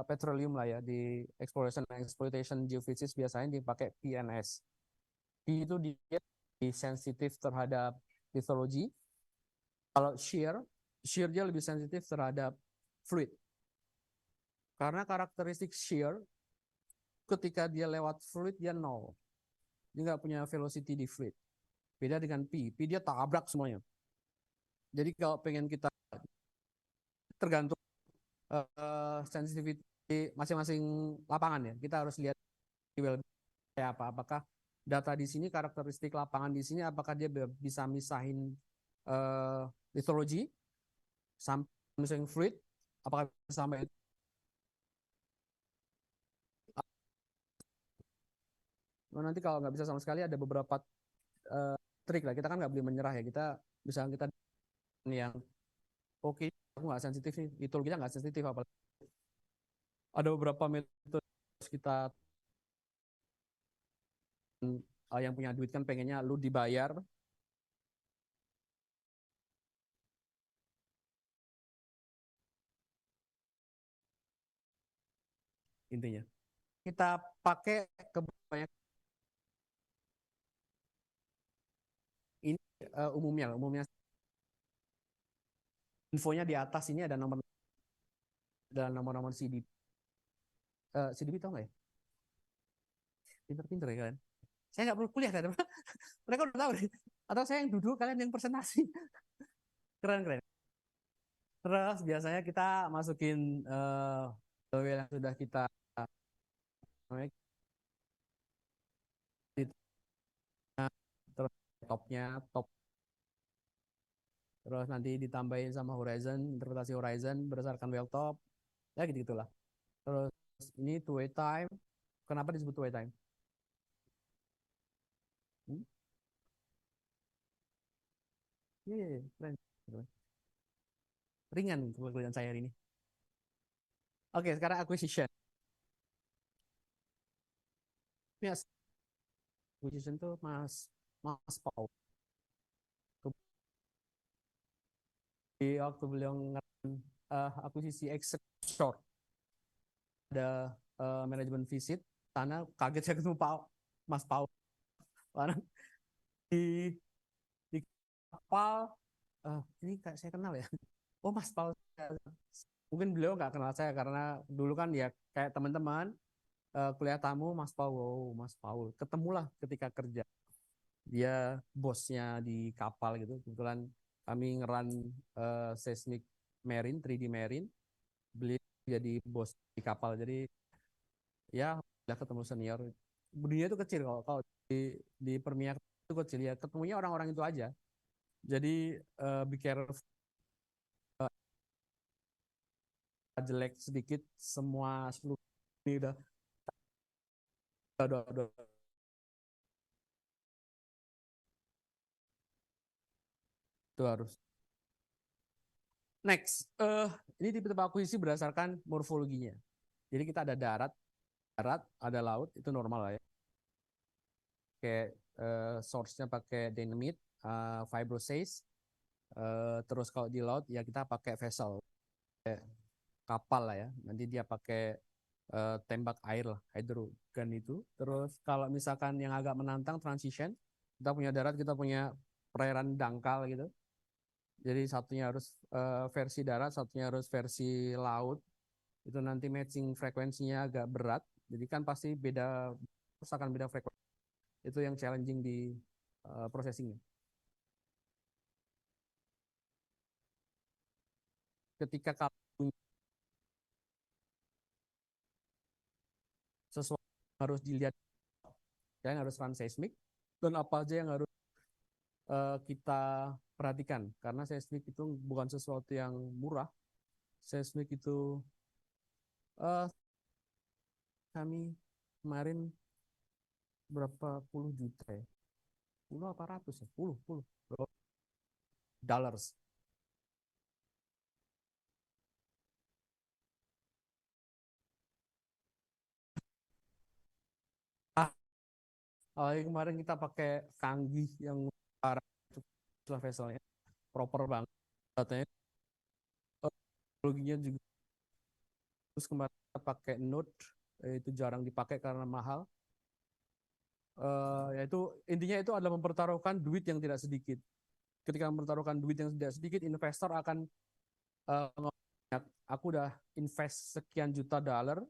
petroleum lah ya, di exploration and exploitation geophysics biasanya dipakai PNS. P itu dia sensitif terhadap lithology. Kalau shear dia lebih sensitif terhadap fluid. Karena karakteristik shear ketika dia lewat fluid dia nol. Dia nggak punya velocity di fluid. Beda dengan P dia tabrak semuanya. Jadi kalau pengen kita tergantung sensitivity masing-masing lapangan ya. Kita harus lihat kayak apa. Apakah data di sini, karakteristik lapangan di sini, apakah dia bisa misahin lithology sampai misahin fluid, apakah sampai nanti kalau nggak bisa sama sekali ada beberapa trik lah. Kita kan nggak boleh menyerah ya. Kita bisa kita yang oke, aku nggak sensitif nih, itu kita nggak sensitif apa. Ada beberapa metode kita yang punya duit kan pengennya lu dibayar intinya. Kita pakai kebanyakan ini umumnya infonya di atas ini ada nomor CDP. CDP tau nggak ya? Pinter-pinter ya kalian. Saya nggak perlu kuliah kan? Mereka udah tahu deh. Atau saya yang duduk, kalian yang presentasi. Keren. Terus biasanya kita masukin yang sudah kita terus top, terus nanti ditambahin sama horizon, interpretasi horizon berdasarkan well top, ya gitu gitulah. Terus ini two way time. Kenapa disebut two way time? Keren. Ringan pekerjaan saya hari ini. Oke, sekarang acquisition. Yes. Acquisition tuh Mas Pau. Di waktu beliau akuisisi Excelsior ada manajemen visit sana, kaget saya ketemu Mas Pau. Karena di kapal ini kayak saya kenal ya. Oh Mas Paul, mungkin beliau nggak kenal saya karena dulu kan ya kayak teman-teman kuliah tamu Mas Paul, wow, Mas Paul, ketemulah ketika kerja. Dia bosnya di kapal gitu. Kebetulan kami ngeran seismic marine, 3D marine, beliau jadi bos di kapal. Jadi ya udah ketemu senior. Dunia itu kecil kalau di Permia itu kecil ya. Ketemunya orang-orang itu aja. Jadi be careful. Jelek sedikit semua seluruh ini udah itu harus next ini tipe akuisisi berdasarkan morfologinya. Jadi kita ada darat ada laut, itu normal lah ya. Kayak source-nya pakai dynamite, fibrosis, terus kalau di laut ya kita pakai vessel, kayak kapal lah ya. Nanti dia pakai tembak air lah, hydrogun itu. Terus kalau misalkan yang agak menantang transition, kita punya darat, kita punya perairan dangkal gitu. Jadi satunya harus versi darat, satunya harus versi laut. Itu nanti matching frekuensinya agak berat. Jadi kan pasti beda, terus akan beda frekuensi. Itu yang challenging di processingnya. Ketika kalau sesuatu harus dilihat, kalian harus run seismic, dan apa aja yang harus kita perhatikan, karena seismik itu bukan sesuatu yang murah. Seismik itu kami kemarin berapa puluh juta ya? 10 apa ratus ya? 10 dollars. Kemarin kita pakai canggih yang parah vesselnya proper banget. Datanya teknologinya juga. Terus kemarin kita pakai Node, itu jarang dipakai karena mahal. Yaitu intinya itu adalah mempertaruhkan duit yang tidak sedikit. Ketika mempertaruhkan duit yang tidak sedikit, investor akan aku udah invest sekian juta dolar,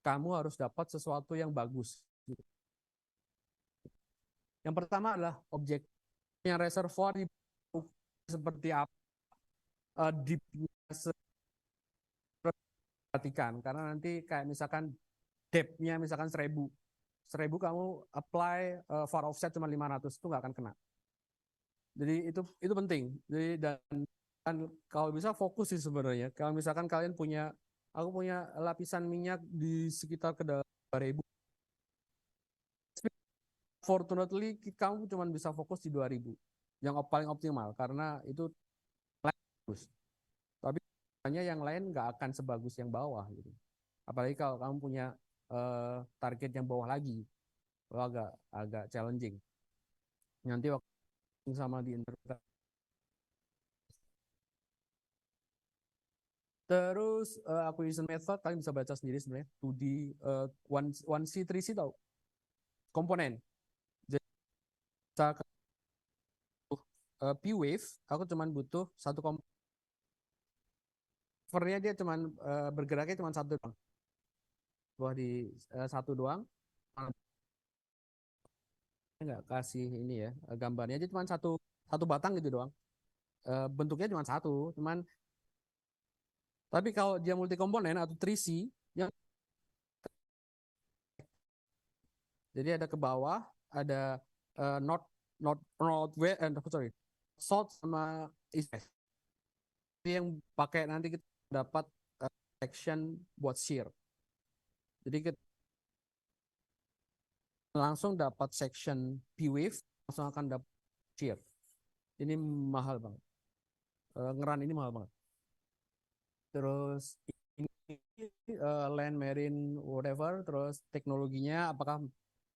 kamu harus dapat sesuatu yang bagus. Yang pertama adalah objek yang reservoir seperti apa, perhatikan karena nanti kayak misalkan depth-nya misalkan 1000 kamu apply far offset cuma 500 itu nggak akan kena. Jadi itu penting. Jadi dan kalau bisa fokus sih sebenarnya. Kalau misalkan kalian aku punya lapisan minyak di sekitar ke 2000. Fortunately kamu cuma bisa fokus di 2000 yang paling optimal karena itu bagus. Tapi hanya yang lain nggak akan sebagus yang bawah gitu. Apalagi kalau kamu punya target yang bawah lagi, itu agak challenging. Nanti waktu sama di internet. Terus acquisition method kalian bisa baca sendiri sebenarnya. 2D 1C 3C tahu komponen. Jadi P-Wave aku cuma butuh satu komponen. Covernya dia cuma bergeraknya cuma satu doang. Di satu doang. Nggak kasih ini ya gambarnya aja cuma satu batang gitu doang. Bentuknya cuma satu, tapi kalau dia multi komponen atau 3C yang jadi ada ke bawah ada south sama east. Ini yang pakai nanti kita dapat section buat shear. Jadi kita langsung dapat section P-Wave, langsung akan dapat shear. Ini mahal banget. Ngeran ini mahal banget. Terus ini land, marine, whatever. Terus teknologinya, apakah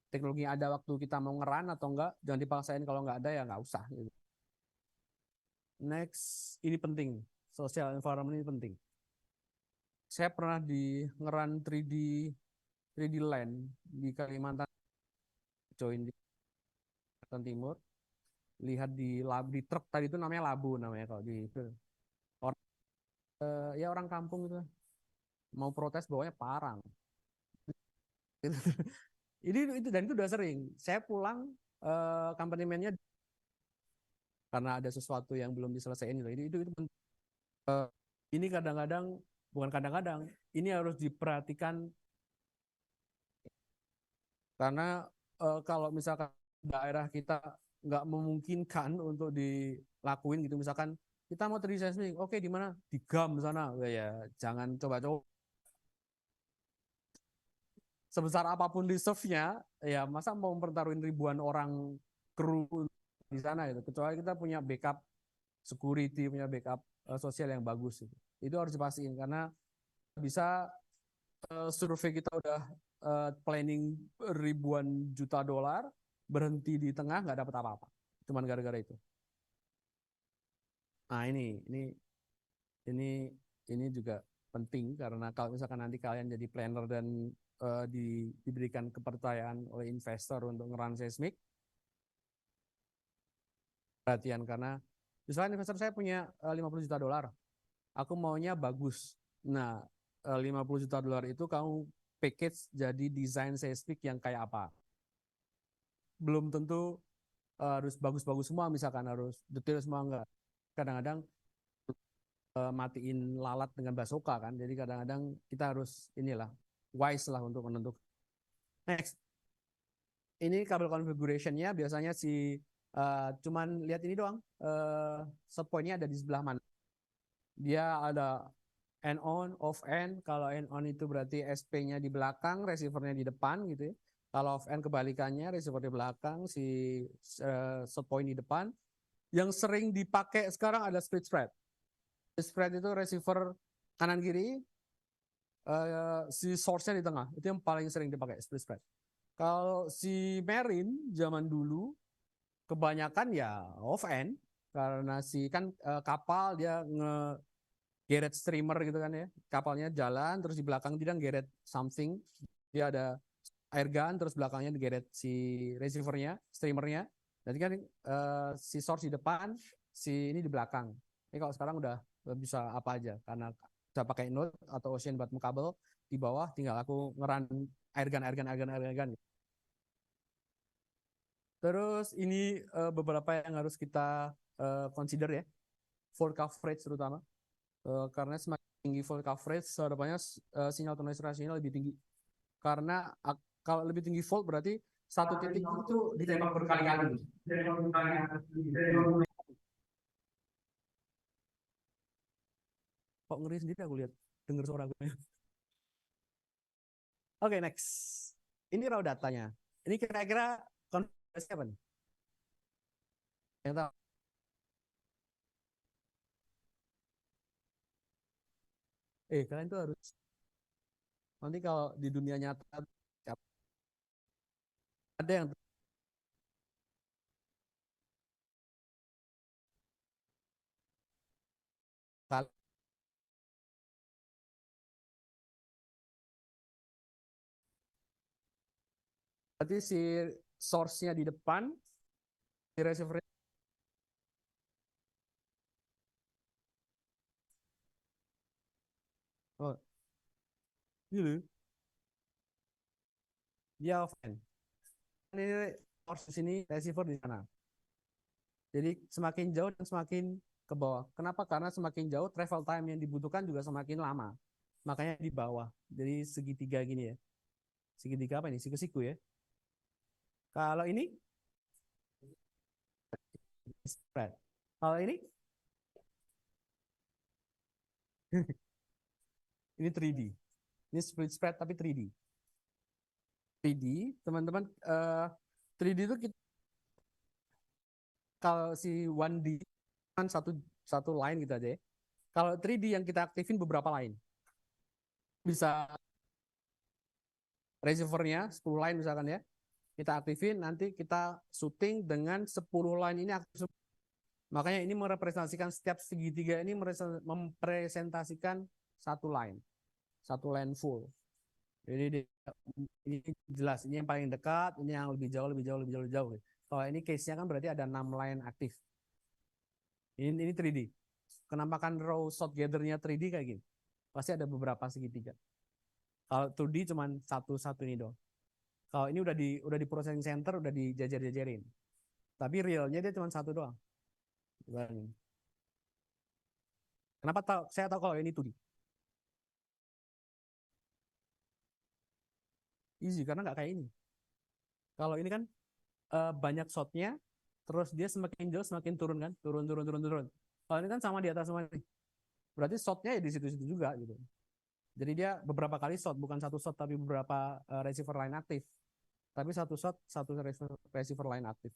teknologi ada waktu kita mau ngeran atau enggak? Jangan dipaksain, kalau nggak ada ya nggak usah. Gitu. Next, ini penting. Social environment ini penting. Saya pernah di ngeran 3D land di Kalimantan, join di Kalimantan Timur. Lihat di truk tadi itu namanya labu namanya kalau di itu. Ya orang kampung itu mau protes bawanya parang. Dan itu udah sering. Saya pulang company man-nya karena ada sesuatu yang belum diselesaikan itu ini kadang-kadang bukan kadang-kadang ini harus diperhatikan karena kalau misalkan daerah kita nggak memungkinkan untuk dilakuin gitu, misalkan kita mau 3D seismic, oke di mana? Di GAM sana. Ya jangan coba-coba. Sebesar apapun reserve-nya, ya masa mau mempertaruhin ribuan orang kru di sana itu. Kecuali kita punya backup security, punya backup sosial yang bagus. Itu harus dipastiin karena bisa survei kita udah planning ribuan juta dolar, berhenti di tengah nggak dapat apa-apa. Cuman gara-gara itu. Nah ini juga penting karena kalau misalkan nanti kalian jadi planner dan diberikan kepercayaan oleh investor untuk ngeran seismik, perhatian karena misalnya investor saya punya 50 juta dolar, aku maunya bagus. Nah 50 juta dolar itu kamu package jadi desain seismik yang kayak apa? Belum tentu harus bagus-bagus semua, misalkan harus detail semua enggak. Kadang-kadang matiin lalat dengan basoka kan. Jadi kadang-kadang kita harus wise lah untuk menentukan. Next. Ini kabel configuration-nya biasanya cuman lihat ini doang. Set point-nya ada di sebelah mana. Dia ada and on, off end. Kalau and on itu berarti SP-nya di belakang, receiver-nya di depan gitu ya. Kalau off end kebalikannya, receiver di belakang, si set point di depan. Yang sering dipakai sekarang ada split spread. Split spread itu receiver kanan kiri, si source-nya di tengah. Itu yang paling sering dipakai split spread. Kalau si Marine zaman dulu kebanyakan ya off end karena si kan kapal dia geret streamer gitu kan ya. Kapalnya jalan terus di belakang dia geret something. Dia ada air gun terus belakangnya digeret si receivernya, streamernya. Jadi kan si source di depan, si ini di belakang. Ini kalau sekarang udah bisa apa aja karena bisa pakai Node atau Ocean Bottom kabel di bawah tinggal aku ngeran air gun. Terus ini beberapa yang harus kita consider ya, full coverage terutama. Karena semakin tinggi full coverage, harapannya sinyal to noise ratio lebih tinggi. Karena kalau lebih tinggi volt berarti satu titik itu ditembak berkali-kali. Kok ngeri sendiri aku lihat, dengar suara gue. Oke, next. Ini raw datanya. Ini kira-kira konfigurasi apa nih? Yang tahu? Kalian tuh harus nanti kalau di dunia nyata ada yang berarti si source-nya di depan, si receiver oh, gitu. Dia offline. Ini source di sini, receiver di sana. Jadi semakin jauh dan semakin ke bawah. Kenapa? Karena semakin jauh travel time yang dibutuhkan juga semakin lama. Makanya di bawah. Jadi segitiga gini ya. Segitiga apa ini? Siku-siku ya. Kalau ini spread. Kalau ini ini 3D. Ini split spread tapi 3D. 3D, teman-teman 3D itu kita kalau si 1D kan satu line gitu aja ya. Kalau 3D yang kita aktifin beberapa line. Bisa receivernya 10 line misalkan ya. Kita aktifin, nanti kita syuting dengan 10 line ini aktif. Makanya ini merepresentasikan setiap segitiga ini mempresentasikan satu line full. Jadi ini jelas, ini yang paling dekat, ini yang lebih jauh. Kalau ini case-nya kan berarti ada 6 line aktif. Ini 3D. Penampakan raw shot gather-nya 3D kayak gini. Pasti ada beberapa segitiga. Kalau 2D cuma satu ini dong. Kalau ini udah di processing center, udah dijajar-jajarin. Tapi realnya dia cuma satu doang. Kenapa saya tahu kalau ini 2D? Easy, karena nggak kayak ini. Kalau ini kan banyak shotnya, terus dia semakin jauh semakin turun kan, turun. Kalau ini kan sama di atas semua nih. Berarti shotnya ya di situ-situ juga gitu. Jadi dia beberapa kali shot, bukan satu shot tapi beberapa receiver line aktif. Tapi satu shot, satu receiver line aktif.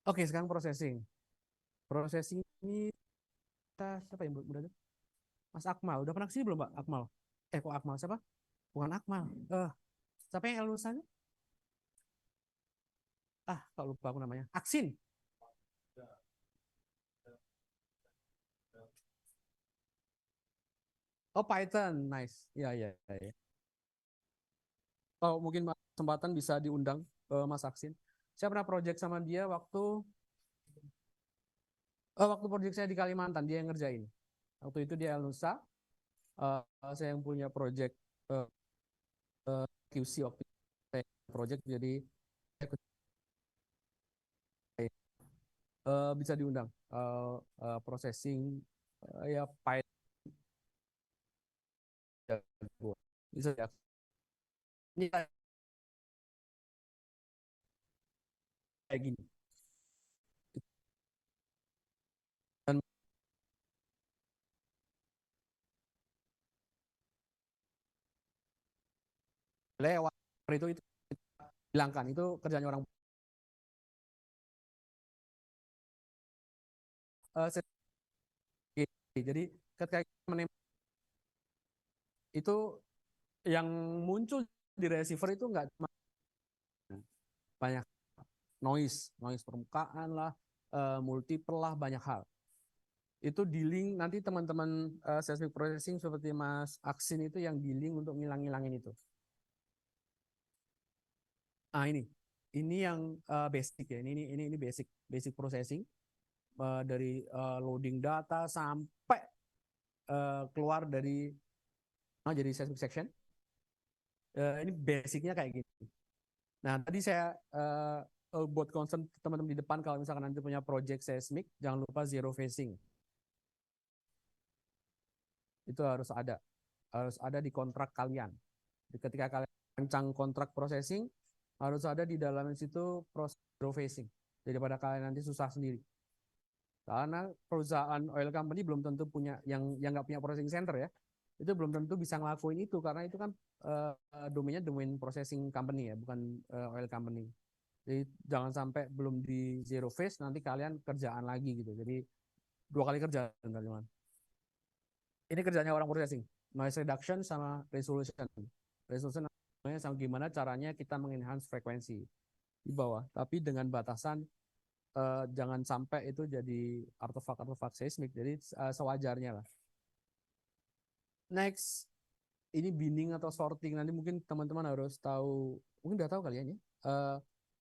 Oke, sekarang processing. Processing ini kita siapa yang berada? Mas Akmal, udah pernah kesini belum Pak Akmal? Kok Akmal siapa? Bukan Akmal. Siapa yang lulusannya? Kok lupa aku namanya. Aksin. Oh, Python. Nice. Ya. Oh, mungkin kesempatan bisa diundang Mas Aksin. Saya pernah project sama dia waktu project saya di Kalimantan, dia yang ngerjain. Waktu itu dia Nusa, saya yang punya project QC waktu itu. Saya project jadi bisa diundang processing ya Python bisa ya. Ini kayak gini. Dan lewat itu hilangkan, itu kerjanya orang. Jadi ketika itu yang muncul di receiver itu nggak cuma banyak noise permukaan lah, multiple lah, banyak hal. Itu dealing nanti teman-teman seismic processing seperti Mas Aksin itu yang dealing untuk ngilang-ngilangin itu. Ah ini yang basic ya, ini basic processing dari loading data sampai keluar dari jadi seismic section. Ini basicnya kayak gini. Nah tadi saya buat concern teman-teman di depan kalau misalkan nanti punya project seismic, jangan lupa zero phasing. Itu harus ada di kontrak kalian. Ketika kalian rancang kontrak processing, harus ada di dalam situ proses zero phasing. Daripada kalian nanti susah sendiri. Karena perusahaan oil company belum tentu punya yang nggak punya processing center ya. Itu belum tentu bisa ngelakuin itu karena itu kan domainnya domain processing company ya, bukan oil company. Jadi jangan sampai belum di zero phase nanti kalian kerjaan lagi gitu. Jadi 2 kali kerja teman-teman. Ini kerjanya orang processing, noise reduction sama resolution. Resolution sama gimana caranya kita mengenhance frekuensi di bawah, tapi dengan batasan jangan sampai itu jadi artefak seismik. Jadi sewajarnya lah. Next, ini binning atau sorting. Nanti mungkin teman-teman harus tahu, mungkin udah tahu kalian ya.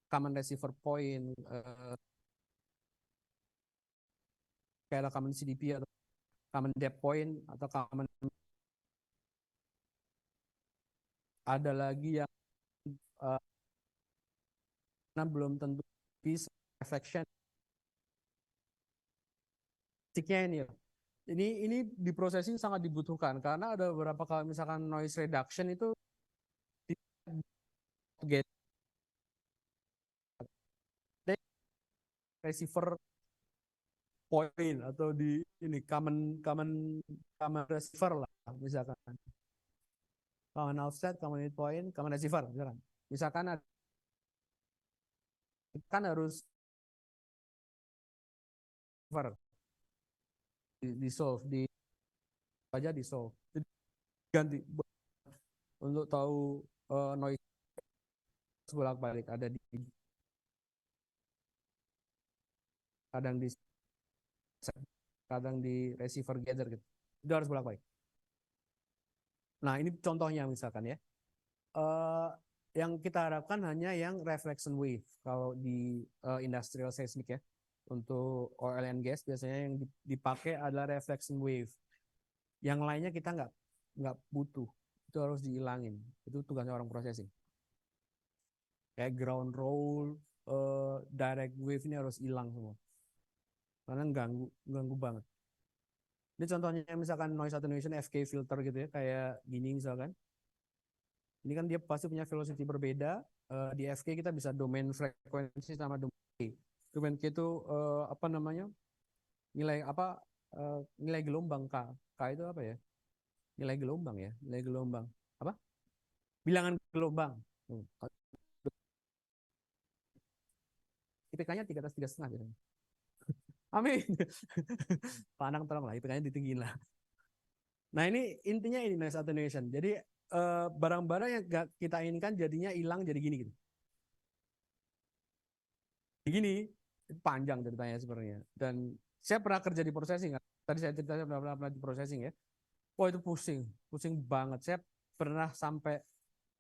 Common receiver point, kayak common CDP atau common depth point atau common. Ada lagi yang belum tentu bisa reflection. Basicnya ini ya. Ini di processing sangat dibutuhkan karena ada beberapa kali misalkan noise reduction itu receiver point atau di ini common receiver lah misalkan. Common offset, common point, common receiver misalkan. Misalkan kan harus di solve di aja di solve ganti untuk tahu noise bolak-balik ada di kadang di receiver gather gitu. Itu harus bolak-balik. Nah, ini contohnya misalkan ya. Yang kita harapkan hanya yang reflection wave kalau di industrial seismic ya. Untuk oil and gas biasanya yang dipakai adalah reflection wave. Yang lainnya kita nggak butuh. Itu harus dihilangin. Itu tugasnya orang processing. Kayak ground roll, direct wave ini harus hilang semua. Karena ganggu banget. Ini contohnya misalkan noise attenuation FK filter gitu ya, kayak gini misalkan. Ini kan dia pasti punya velocity berbeda. Di FK kita bisa domain frekuensi sama domain K. Domain K itu apa namanya? Nilai gelombang K. K itu apa ya? Nilai gelombang ya, nilai gelombang. Apa? Bilangan gelombang. IPK-nya 3 atas 3,5 gitu. Amin. Panang tolonglah, IPK-nya ditinggiin lah. Nah ini intinya ini noise attenuation. Jadi barang-barang yang gak kita inginkan jadinya hilang jadi gini gitu. Gini panjang ceritanya sebenarnya. Dan saya pernah kerja di processing. Tadi saya cerita saya pernah di processing ya. Wah itu pusing banget. Saya pernah sampai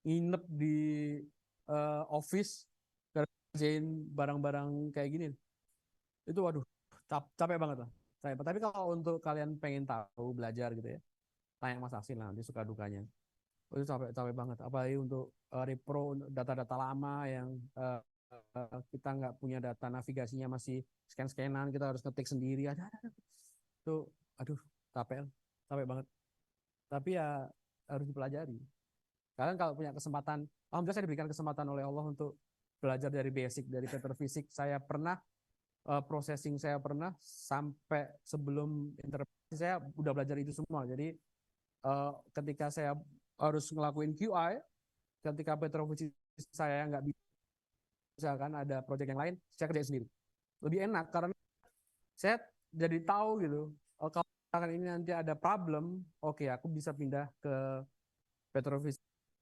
nginep di office kerjain barang-barang kayak gini. Itu waduh capek banget lah. Tapi kalau untuk kalian pengen tahu belajar gitu ya, tanya Mas Aksin lah nanti suka dukanya. Itu capek banget. Apalagi untuk repro data-data lama yang kita nggak punya data navigasinya masih scan-scanan, kita harus ngetik sendiri. Itu aduh capek banget. Tapi ya harus dipelajari. Kalian kalau punya kesempatan, alhamdulillah saya diberikan kesempatan oleh Allah untuk belajar dari basic, dari paper fisik. Saya pernah processing, saya pernah sampai sebelum interpretasi saya udah belajar itu semua. Jadi ketika saya harus ngelakuin QI, ketika petrovisi saya nggak bisa, misalkan ada proyek yang lain, saya kerjain sendiri. Lebih enak karena saya jadi tahu gitu. Oh, kalau misalkan ini nanti ada problem, oke, aku bisa pindah ke petrovisi.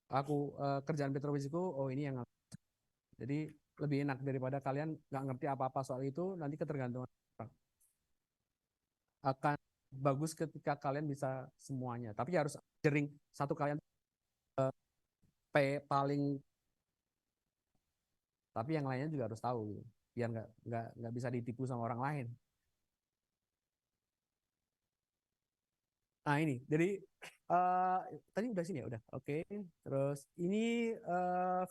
Aku kerjaan petrovisiku, oh ini yang jadi lebih enak daripada kalian nggak ngerti apa-apa soal itu, nanti ketergantungan orang. Akan bagus ketika kalian bisa semuanya. Tapi harus jering satu kalian paling, tapi yang lainnya juga harus tahu gitu. Biar nggak bisa ditipu sama orang lain. Nah ini, jadi tadi udah sini ya, udah. Oke. Terus ini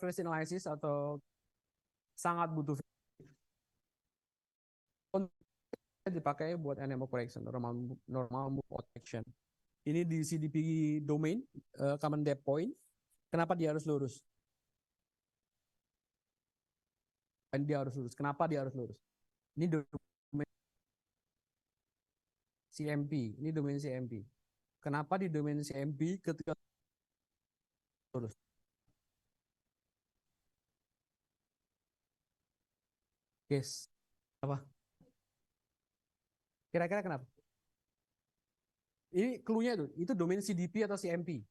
velocity analysis atau sangat butuh dipakai buat NMO correction, normal move protection. Ini di CDP domain, common depth point. Kenapa dia harus lurus? Dia harus lurus. Kenapa dia harus lurus? Ini domain CMP. Ini domain CMP. Kenapa di domain CMP ketika lurus? Guys, apa? Kira-kira kenapa? Ini clue-nya itu domain CDP atau CMP.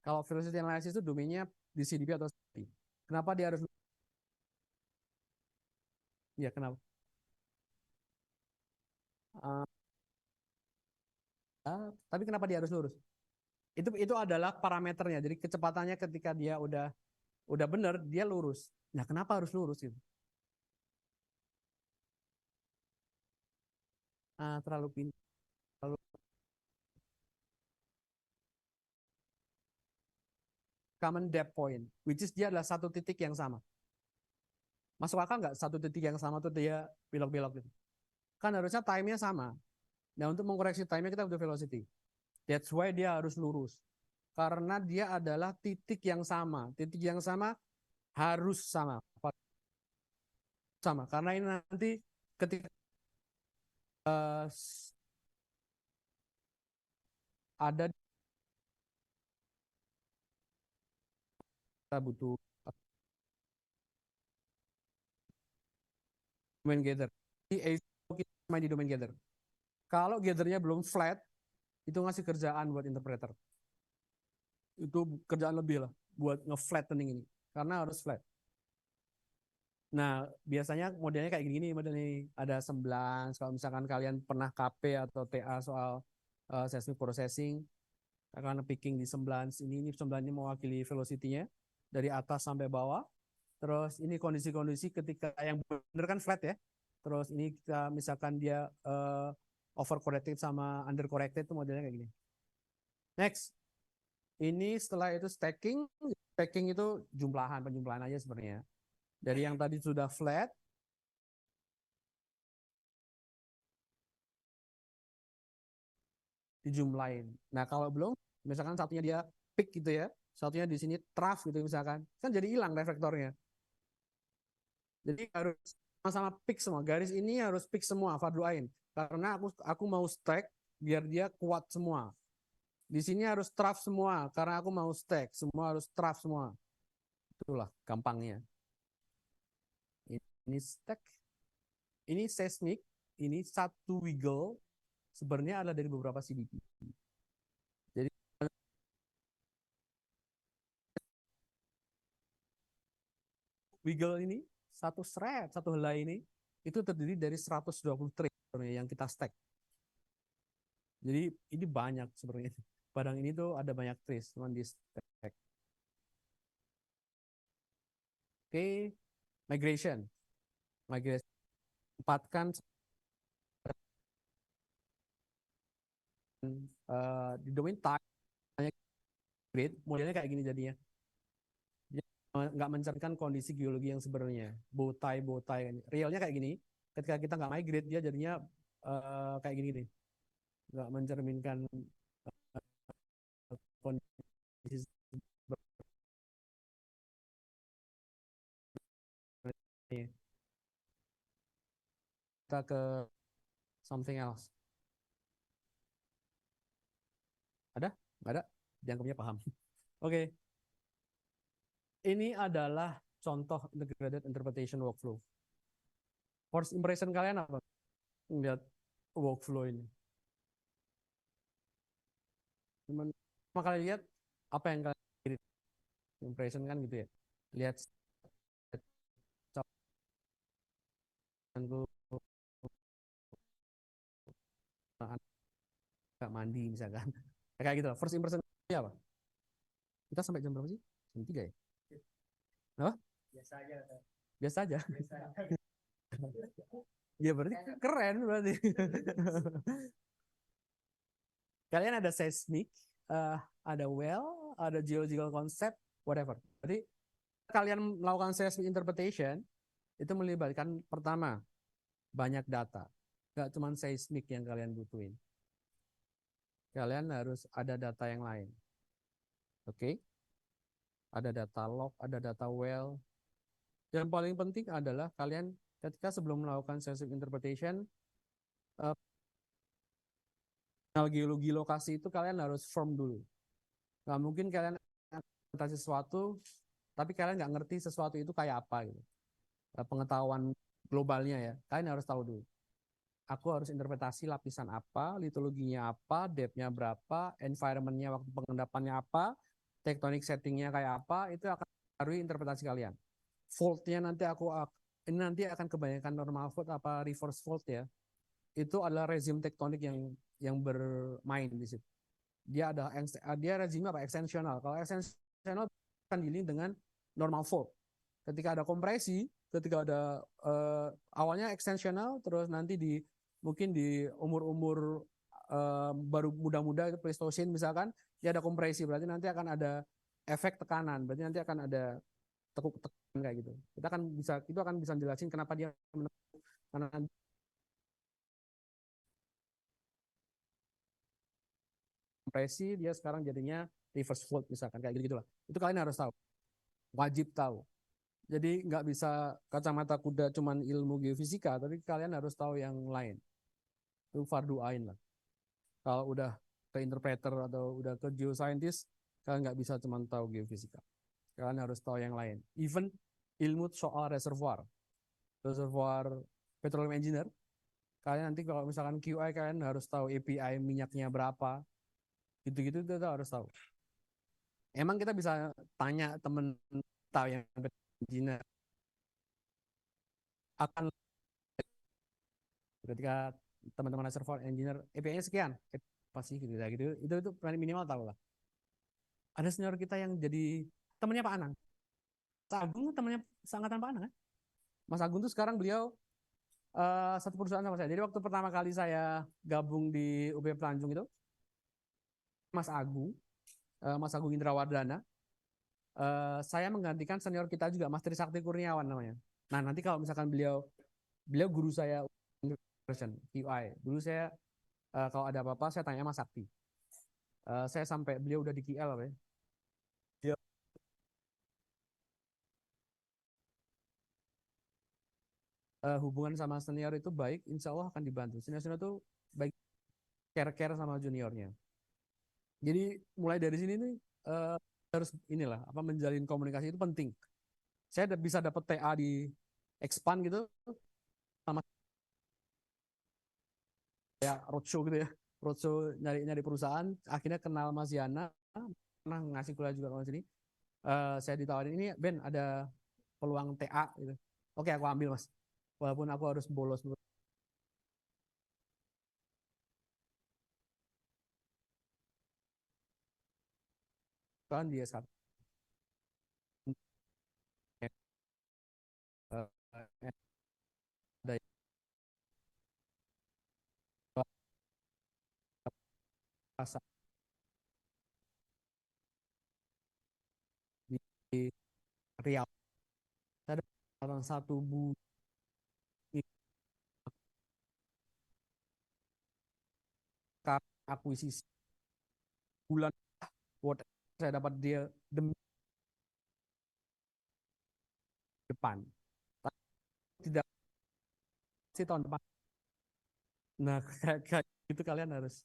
Kalau velocity analysis itu domainnya di CDP atau CMP. Kenapa dia harus lurus? Ya, kenapa? Tapi kenapa dia harus lurus? Itu adalah parameternya. Jadi kecepatannya ketika dia udah benar, dia lurus. Nah, kenapa harus lurus gitu? Terlalu pintar. Terlalu... Common depth point, which is dia adalah satu titik yang sama. Masuk akal nggak satu titik yang sama tuh dia belok-belok gitu? Kan harusnya time-nya sama. Nah, untuk mengkoreksi time-nya kita butuh velocity. That's why dia harus lurus. Karena dia adalah titik yang sama. Titik yang sama harus sama. Sama. Karena ini nanti ketika ada kita butuh domain gather. Kita main di domain gather. Kalau gathernya belum flat, itu ngasih kerjaan buat interpreter. Itu kerjaan lebih lah buat nge-flattening ini. Karena harus flat. Nah, biasanya modelnya kayak gini model ini. Ada semblance. Kalau misalkan kalian pernah KP atau TA soal seismic processing, akan picking di semblance ini semblance mewakili velocity-nya dari atas sampai bawah. Terus ini kondisi-kondisi ketika yang benar kan flat ya. Terus ini kita misalkan dia over corrected sama under corrected itu modelnya kayak gini. Next. Ini setelah itu stacking. Stacking itu penjumlahan aja sebenarnya. Dari yang tadi sudah flat, dijumlahin. Nah, kalau belum, misalkan satunya dia peak gitu ya, satunya di sini trough gitu misalkan, kan jadi hilang reflektornya. Jadi harus sama-sama peak semua. Garis ini harus peak semua, fardhu ain. Karena aku mau stack biar dia kuat semua. Di sini harus trough semua, karena aku mau stack. Semua harus trough semua. Itulah gampangnya. Ini stack. Ini seismic. Ini satu wiggle. Sebenarnya adalah dari beberapa CDP. Jadi wiggle ini, satu helai ini, itu terdiri dari 120 trace yang kita stack. Jadi ini banyak sebenarnya. Padang ini tuh ada banyak trace, teman di stack. Oke, migration. Tempatkan di domain type grid, modelnya kayak gini jadinya. Nggak mencerminkan kondisi geologi yang sebenarnya. Botai. Realnya kayak gini. Ketika kita nggak migrate, dia jadinya kayak gini nih. Nggak mencerminkan kondisi sebenarnya. Kita ke something else. Ada? Nggak ada? Dianggapnya paham. Oke. Ini adalah contoh integrated interpretation workflow. First impression kalian apa? Lihat workflow ini. Pertama kali lihat apa yang kalian pilih? Impression kan gitu ya. Lihat nggak mandi misalkan. Kayak gitu lah. First impression apa? Kita sampai jam berapa sih? Jam 3 ya? Apa? Biasa aja. Biasa aja. Biasa aja. Ya berarti keren berarti. Kalian ada seismic, ada well, ada geological concept, whatever. Jadi kalian melakukan seismic interpretation itu melibatkan pertama banyak data. Nggak cuma seismic yang kalian butuhin. Kalian harus ada data yang lain. Oke? Ada data log, ada data well. Yang paling penting adalah kalian ketika sebelum melakukan seismic interpretation, geologi lokasi itu kalian harus firm dulu. Nggak mungkin kalian interpretasi sesuatu, tapi kalian nggak ngerti sesuatu itu kayak apa gitu. Pengetahuan globalnya ya, kalian harus tahu dulu. Aku harus interpretasi lapisan apa, litologinya apa, depth-nya berapa, environment-nya waktu pengendapannya apa, tectonic setting-nya kayak apa, itu akan mempengaruhi interpretasi kalian. Fault-nya ini nanti akan kebanyakan normal fault apa reverse fault ya. Itu adalah rezim tektonik yang bermain di situ. Dia rezimnya apa? Ekstensional. Kalau ekstensional akan dealing dengan normal fault. Ketika ada kompresi, ketika ada awalnya ekstensional, terus nanti mungkin di umur-umur baru muda-muda itu Pleistocene misalkan, dia ada kompresi, berarti nanti akan ada efek tekanan, berarti nanti akan ada tekuk-tekanan kayak gitu. Itu akan bisa jelasin kenapa dia karena kompresi dia sekarang jadinya reverse fault misalkan kayak gitu lah. Itu kalian harus tahu, wajib tahu. Jadi nggak bisa kacamata kuda cuman ilmu geofisika, tapi kalian harus tahu yang lain. Itu fardu ain lah. Kalau udah ke interpreter atau udah ke geoscientist, kalian nggak bisa cuman tahu geofisika. Kalian harus tahu yang lain. Even ilmu soal reservoir petroleum engineer, kalian nanti kalau misalkan QI kalian harus tahu API minyaknya berapa, gitu-gitu itu harus tahu. Emang kita bisa tanya temen tahu yang engineer akan ketika teman-teman reservoir engineer API-nya sekian, pasti gitu ya gitu. Itu minimal tahu lah. Ada senior kita yang jadi temannya Pak Anang. Mas Agung temannya seangkatan Pak Anang kan? Mas Agung tuh sekarang beliau satu perusahaan sama saya. Jadi waktu pertama kali saya gabung di UB Tanjung itu, Mas Agung Indrawardana, saya menggantikan senior kita juga, Mas Trisakti Kurniawan namanya. Nah nanti kalau misalkan beliau guru saya QI, dulu saya kalau ada apa-apa saya tanya Mas Sakti. Saya sampai beliau udah di KL apa ya? Hubungan sama senior itu baik, insya Allah akan dibantu. Senior-senior itu baik, care sama juniornya. Jadi mulai dari sini nih harus inilah apa menjalin komunikasi itu penting. Saya bisa dapat TA di Expand gitu sama ya roadshow gitu ya, roadshow nyari perusahaan, akhirnya kenal Mas Yana, pernah ngasih kuliah juga kalau sini. Saya ditawarin ini Ben ada peluang TA gitu. Oke aku ambil Mas, walaupun aku harus bolos dulu. Kan dia satu ada rasa di Riau. Ada orang satu akuisisi bulan buat saya dapat dia demi depan tidak sih tahun depan. Nah kayak itu kalian harus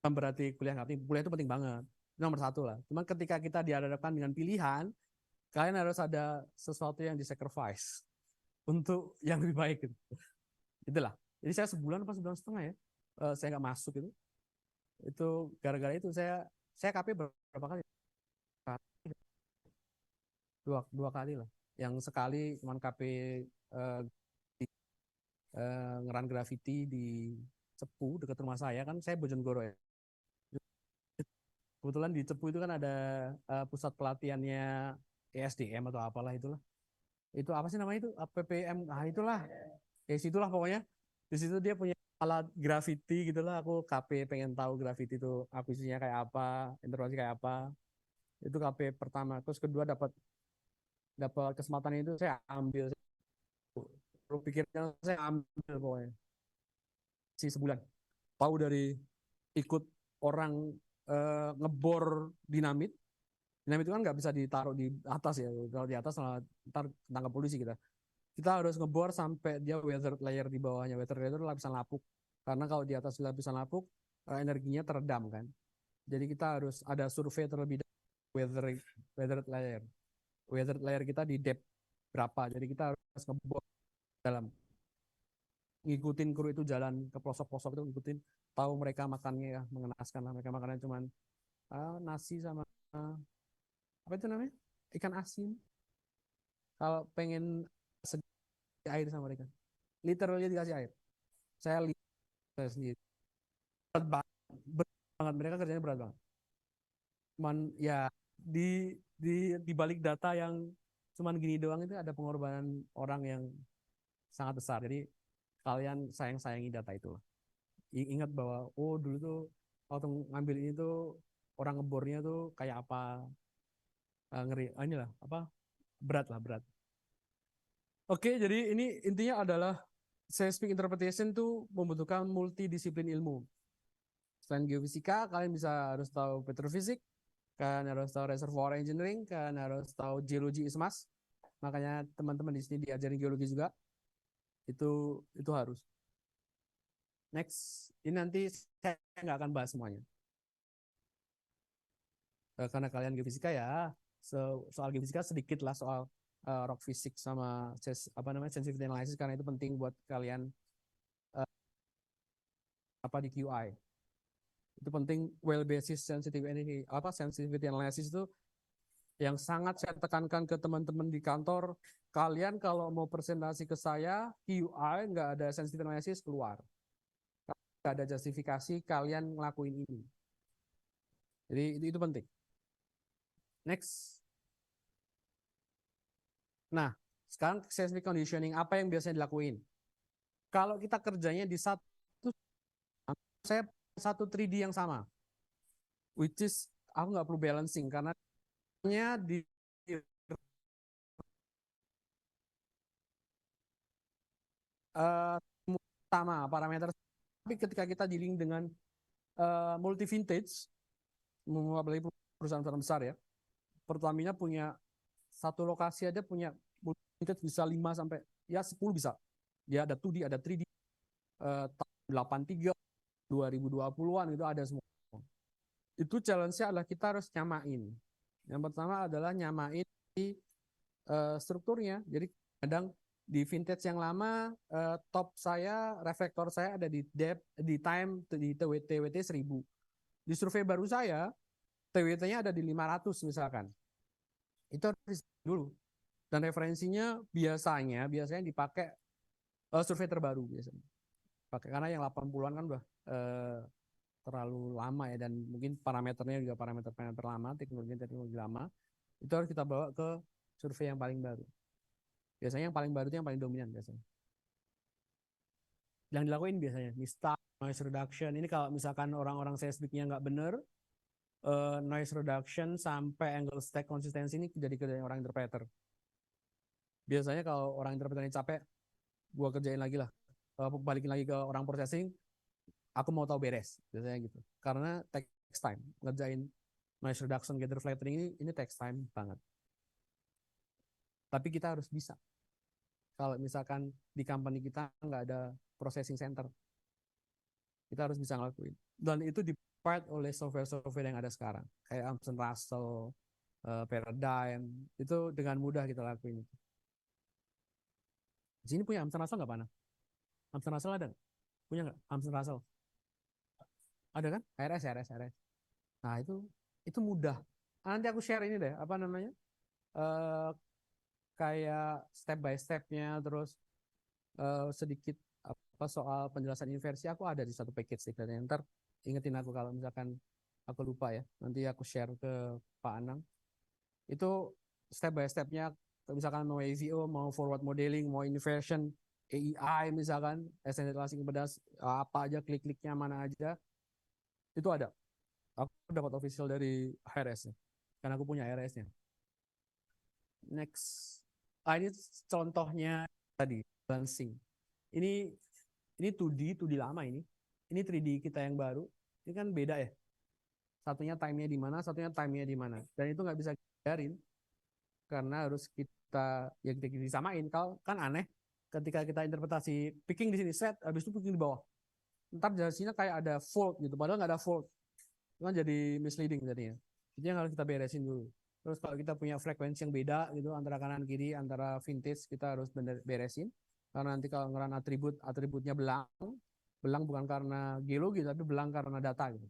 berarti kuliah nggak penting. Kuliah itu penting banget, nomor satu lah. Cuman ketika kita dihadapkan dengan pilihan kalian harus ada sesuatu yang di-sacrifice untuk yang lebih baik gitu. Itulah. Jadi saya sebulan apa sebulan setengah ya, saya nggak masuk itu. Itu gara-gara itu saya KP berapa kali? Dua kali lah. Yang sekali cuman KP eh, ngeran graffiti di Cepu dekat rumah saya, kan saya Bojonegoro ya. Kebetulan di Cepu itu kan ada pusat pelatihannya ESDM atau apalah itulah. Itu apa sih namanya itu? PPM. Ah itulah. Ya situlah pokoknya. Di situ dia punya alat graffiti gitulah. Aku KP pengen tahu graffiti itu akuisisinya kayak apa, intervensi kayak apa. Itu KP pertama. Terus kedua dapat kesempatan itu saya ambil. Pikirnya saya ambil pokoknya. Sebulan. Tahu dari ikut orang ngebor dinamit. Dinamit itu kan nggak bisa ditaruh di atas ya. Kalau di atas ntar tangkap polisi kita. Kita harus ngebor sampai dia weathered layer di bawahnya. Weathered layer itu lapisan lapuk. Karena kalau di atas lapisan lapuk, energinya teredam kan. Jadi kita harus ada survei terlebih dahulu weathered layer. Weathered layer kita di depth berapa. Jadi kita harus ngebor dalam. Ngikutin kru itu jalan ke pelosok-pelosok itu, ngikutin. Tahu mereka makannya ya, mengenaskan lah. Mereka makannya cuma nasi sama apa itu namanya? Ikan asin. Kalau pengen air sama mereka. Literally dikasih air. Saya lihat saya sendiri. Berat banget. Mereka kerjanya berat banget. Cuman ya di balik data yang cuman gini doang itu ada pengorbanan orang yang sangat besar. Jadi kalian sayangi data itu. Ingat bahwa dulu tuh waktu ngambil ini tuh orang ngebornya tuh kayak apa, ngeri. Inilah apa, berat. Oke, jadi ini intinya adalah seismic interpretation tuh membutuhkan multidisiplin ilmu. Selain geofisika, kalian harus tahu petrofisik, kalian harus tahu reservoir engineering, kalian harus tahu geologi ismas. Makanya teman-teman di sini diajarin geologi juga. Itu harus. Next, ini nanti saya nggak akan bahas semuanya. Karena kalian geofisika ya, soal geofisika sedikit lah soal rock physics sama sensitivity analysis, karena itu penting buat kalian di QI. Itu penting, well basis sensitivity analysis itu yang sangat saya tekankan ke teman-teman di kantor. Kalian kalau mau presentasi ke saya QI nggak ada sensitivity analysis, keluar. Nggak ada justifikasi kalian ngelakuin ini. Jadi itu penting. Next. Nah, sekarang seismic conditioning, apa yang biasanya dilakuin? Kalau kita kerjanya di satu 3D yang sama, which is aku nggak perlu balancing karena di sama parameter. Tapi ketika kita dealing dengan multi vintage, apalagi perusahaan besar ya, Pertamina punya satu lokasi aja punya multi vintage bisa 5 sampai ya 10 bisa. Dia ada 2D, ada 3D, 83, 2020-an itu ada semua. Itu challenge-nya adalah kita harus nyamain. Yang pertama adalah nyamain di strukturnya. Jadi kadang di vintage yang lama, top saya, reflektor saya ada di depth, di time, di TWT 1000. Di survei baru saya, TWT-nya ada di 500 misalkan. Itu harus dulu. Dan referensinya biasanya dipakai survei terbaru biasanya. Pakai karena yang 80-an kan udah terlalu lama ya, dan mungkin parameternya juga parameter lama, teknologi lama. Itu harus kita bawa ke survei yang paling baru. Biasanya yang paling baru itu yang paling dominan biasanya. Yang dilakuin biasanya MISTA, noise reduction. Ini kalau misalkan orang-orang seismiknya nggak bener, noise reduction sampai angle stack konsistensi ini jadi kerjaan orang interpreter. Biasanya kalau orang interpreter ini capek, gua kerjain lagi lah. Balikin lagi ke orang processing, aku mau tahu beres. Biasanya gitu. Karena takes time. Ngerjain noise reduction, gather flattering ini takes time banget. Tapi kita harus bisa. Kalau misalkan di company kita nggak ada processing center, kita harus bisa ngelakuin. Dan itu di part oleh software yang ada sekarang, kayak Amazon Russell, Paradigm, itu dengan mudah kita lakuin. Di sini punya Hamster Russell nggak, Pak Anang? Hamster Russell ada nggak? Punya nggak Hamster Russell? Ada kan? RS. Nah, itu mudah. Nanti aku share ini deh, apa namanya? eh Kayak step by stepnya, terus sedikit apa soal penjelasan inversi aku ada di satu package sebenarnya. Ntar ingetin aku kalau misalkan aku lupa ya. Nanti aku share ke Pak Anang. Itu step by stepnya, misalkan mau AVO, mau forward modeling, mau inversion, AEI misalkan, extended elastic impedance, apa aja, klik-kliknya mana aja, itu ada. Aku dapat official dari HRS-nya, karena aku punya HRS-nya. Next. Ini contohnya tadi, balancing. Ini 2D lama ini. Ini 3D kita yang baru. Ini kan beda ya. Satunya time-nya di mana, satunya time-nya di mana. Dan itu nggak bisa dihindarin karena harus kita disamain. Kalau kan aneh ketika kita interpretasi picking di sini set, habis itu picking di bawah. Ntar dari sini kayak ada fold gitu, padahal nggak ada fold. Itu kan jadi misleading jadinya. Itu yang harus kita beresin dulu. Terus kalau kita punya frekuensi yang beda gitu antara kanan kiri, antara vintage, kita harus beresin. Karena nanti kalau ngeran atributnya belang bukan karena geologi tapi belang karena data gitu.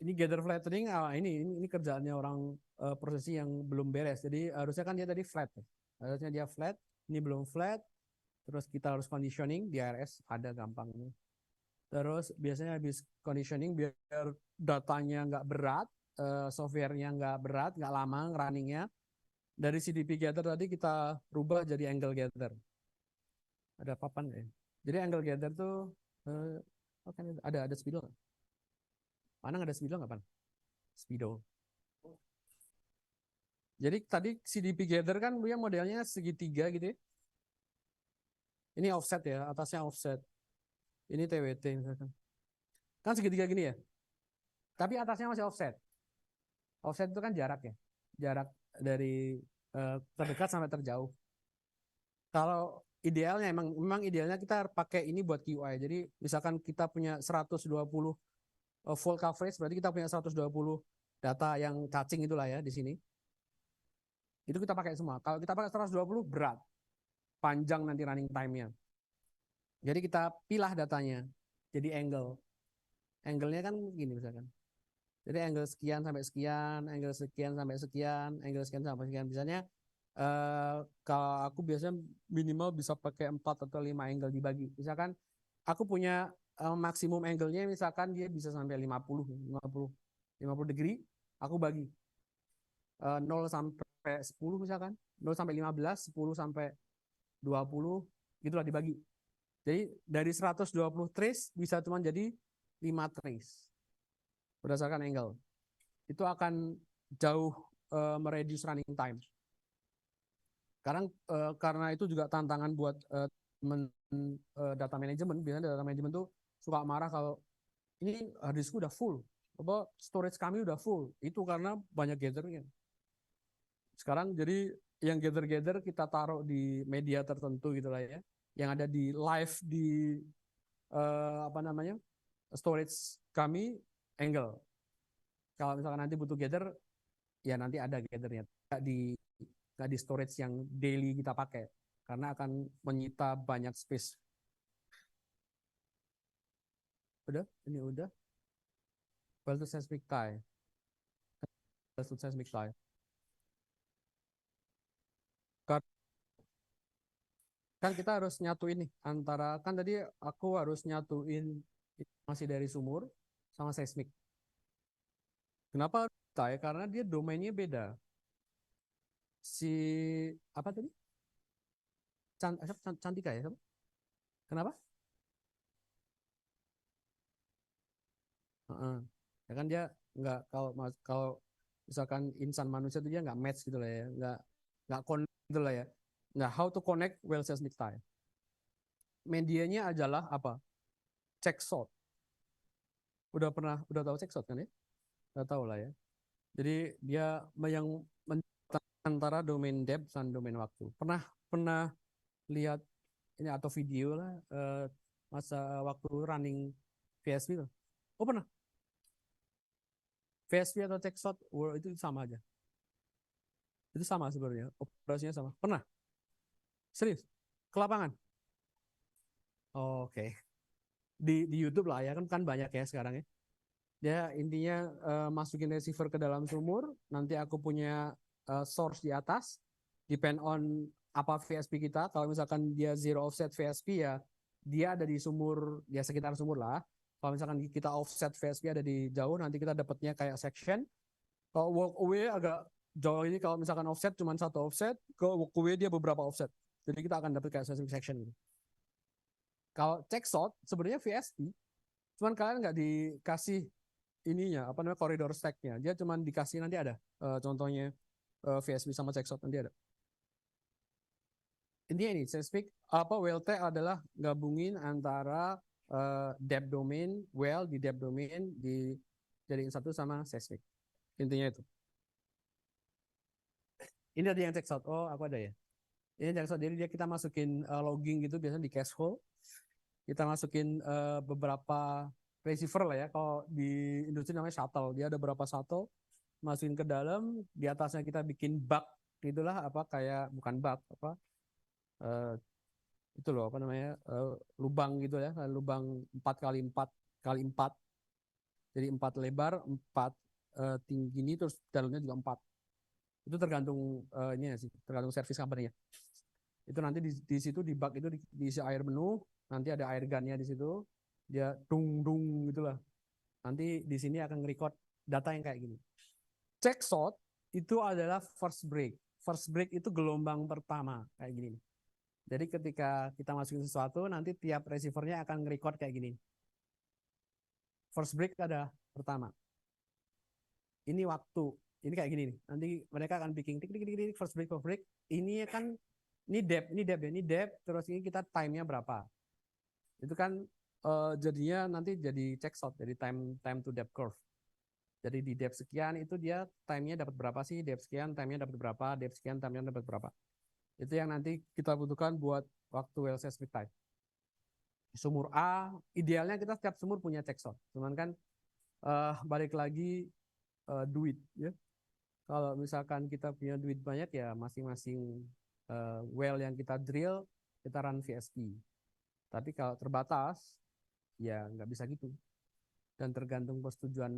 Ini gather flattening, ini kerjaannya orang prosesi yang belum beres. Jadi harusnya kan dia tadi flat. Harusnya dia flat, ini belum flat. Terus kita harus conditioning di RS, ada gampangnya. Terus biasanya habis conditioning biar datanya nggak berat, softwarenya nggak berat, nggak lama runningnya. Dari CDP gather tadi kita rubah jadi angle gather. Ada papan ya. Jadi angle gather tuh ada speedo. Mana ada speedo nggak, Pan? Speedo. Jadi tadi CDP gather kan dia modelnya segitiga gitu ya. Ini offset ya, atasnya offset. Ini TWT misalkan. Kan segitiga gini ya. Tapi atasnya masih offset. Offset itu kan jarak ya. Jarak dari terdekat sampai terjauh. Kalau idealnya memang idealnya kita pakai ini buat QI. Jadi misalkan kita punya 120 full coverage, berarti kita punya 120 data yang cacing itulah ya di sini. Itu kita pakai semua. Kalau kita pakai 120 berat. Panjang nanti running time-nya. Jadi kita pilah datanya. Jadi angle. Angle-nya kan gini misalkan. Jadi angle sekian sampai sekian, angle sekian sampai sekian, angle sekian sampai sekian. Misalnya kalau aku biasanya minimal bisa pakai 4 atau 5 angle dibagi. Misalkan aku punya maksimum angle-nya misalkan dia bisa sampai 50 degree, aku bagi 0 sampai 10 misalkan, 0 sampai 15, 10 sampai 20, gitulah dibagi. Jadi dari 120 trace bisa cuma jadi 5 trace berdasarkan angle. Itu akan jauh mereduce running time. Sekarang karena itu juga tantangan buat data management. Biasanya data management tuh suka marah kalau ini hard disk udah full, apa storage kami udah full. Itu karena banyak gathernya. Sekarang jadi yang gather kita taruh di media tertentu gitulah ya, yang ada di live di storage kami angle. Kalau misalkan nanti butuh gather, ya nanti ada gathernya. Nggak di storage yang daily kita pakai, karena akan menyita banyak space. Udah? Ini udah. Relative seismic tie. Relative seismic tie. Kan kita harus nyatuin nih antara, kan tadi aku harus nyatuin informasi dari sumur sama seismik. Kenapa tie? Karena dia domainnya beda. Si apa tadi? Cantika ya? Kenapa? Ya kan dia nggak, kalau misalkan insan manusia itu dia nggak match gitu lah ya, nggak connect gitu lah ya. Nah, how to connect well seismic tie? Medianya adalah apa? Check sort. Udah tahu check sort kan ya? Udah tahu lah ya. Jadi dia yang antara domain depth dan domain waktu. Pernah lihat ini atau video lah masa waktu running VSB tuh? Oh pernah. VSP atau check shot itu sama aja. Itu sama sebenarnya, operasinya sama. Pernah? Serius? Ke lapangan? Oke. Di YouTube lah ya, kan banyak ya sekarang ya. Dia intinya masukin receiver ke dalam sumur, nanti aku punya source di atas, depend on apa VSP kita. Kalau misalkan dia zero offset VSP ya, dia ada di sumur, ya sekitar sumur lah. Kalau misalkan kita offset VSP ada di jauh, nanti kita dapatnya kayak section. Kalau walk away agak jauh ini, kalau misalkan offset cuma satu offset, ke walk away dia beberapa offset. Jadi kita akan dapat kayak specific section gitu. Kalau check shot sebenarnya VSP, cuman kalian nggak dikasih ininya apa namanya koridor stack-nya. Dia cuman dikasih nanti ada contohnya VSP sama check shot nanti ada. Intinya ini seismic WLT adalah gabungin antara depth domain, well di depth domain dijadiin satu sama seismic. Intinya itu. Ini ada yang check shot. Oh, aku ada ya. Ini check shot. Jadi dia kita masukin logging gitu biasanya di cache hole. Kita masukin beberapa receiver lah ya. Kalau di industri namanya shuttle. Dia ada beberapa shuttle. Masukin ke dalam. Di atasnya kita bikin bug gitulah apa kayak bukan bug apa itu loh apa namanya lubang gitu ya, lubang 4x4x4. Jadi 4 lebar, 4 tinggi ini, terus dalamnya juga 4. Itu tergantung ini ya sih, tergantung service company-nya. Itu nanti di situ di bug itu diisi air penuh, nanti ada air gun-nya di situ, dia dung dung gitulah. Nanti di sini akan nge-record data yang kayak gini. Check shot itu adalah first break. First break itu gelombang pertama kayak gini. Jadi ketika kita masukin sesuatu, nanti tiap receiver-nya akan nge-record kayak gini. First break ada pertama. Ini waktu, ini kayak gini nih. Nanti mereka akan bikin tik tik tik tik first break. Ini kan ini depth, terus ini kita time-nya berapa. Itu kan jadinya nanti jadi check shot, jadi time to depth curve. Jadi di depth sekian itu dia time-nya dapat berapa sih? Depth sekian, time-nya dapat berapa? Depth sekian, time-nya dapat berapa? Itu yang nanti kita butuhkan buat waktu well seismic time. Sumur A, idealnya kita setiap sumur punya check shot. Cuman kan balik lagi duit ya. Kalau misalkan kita punya duit banyak ya masing-masing well yang kita drill kita run VSP. Tapi kalau terbatas ya nggak bisa gitu. Dan tergantung persetujuan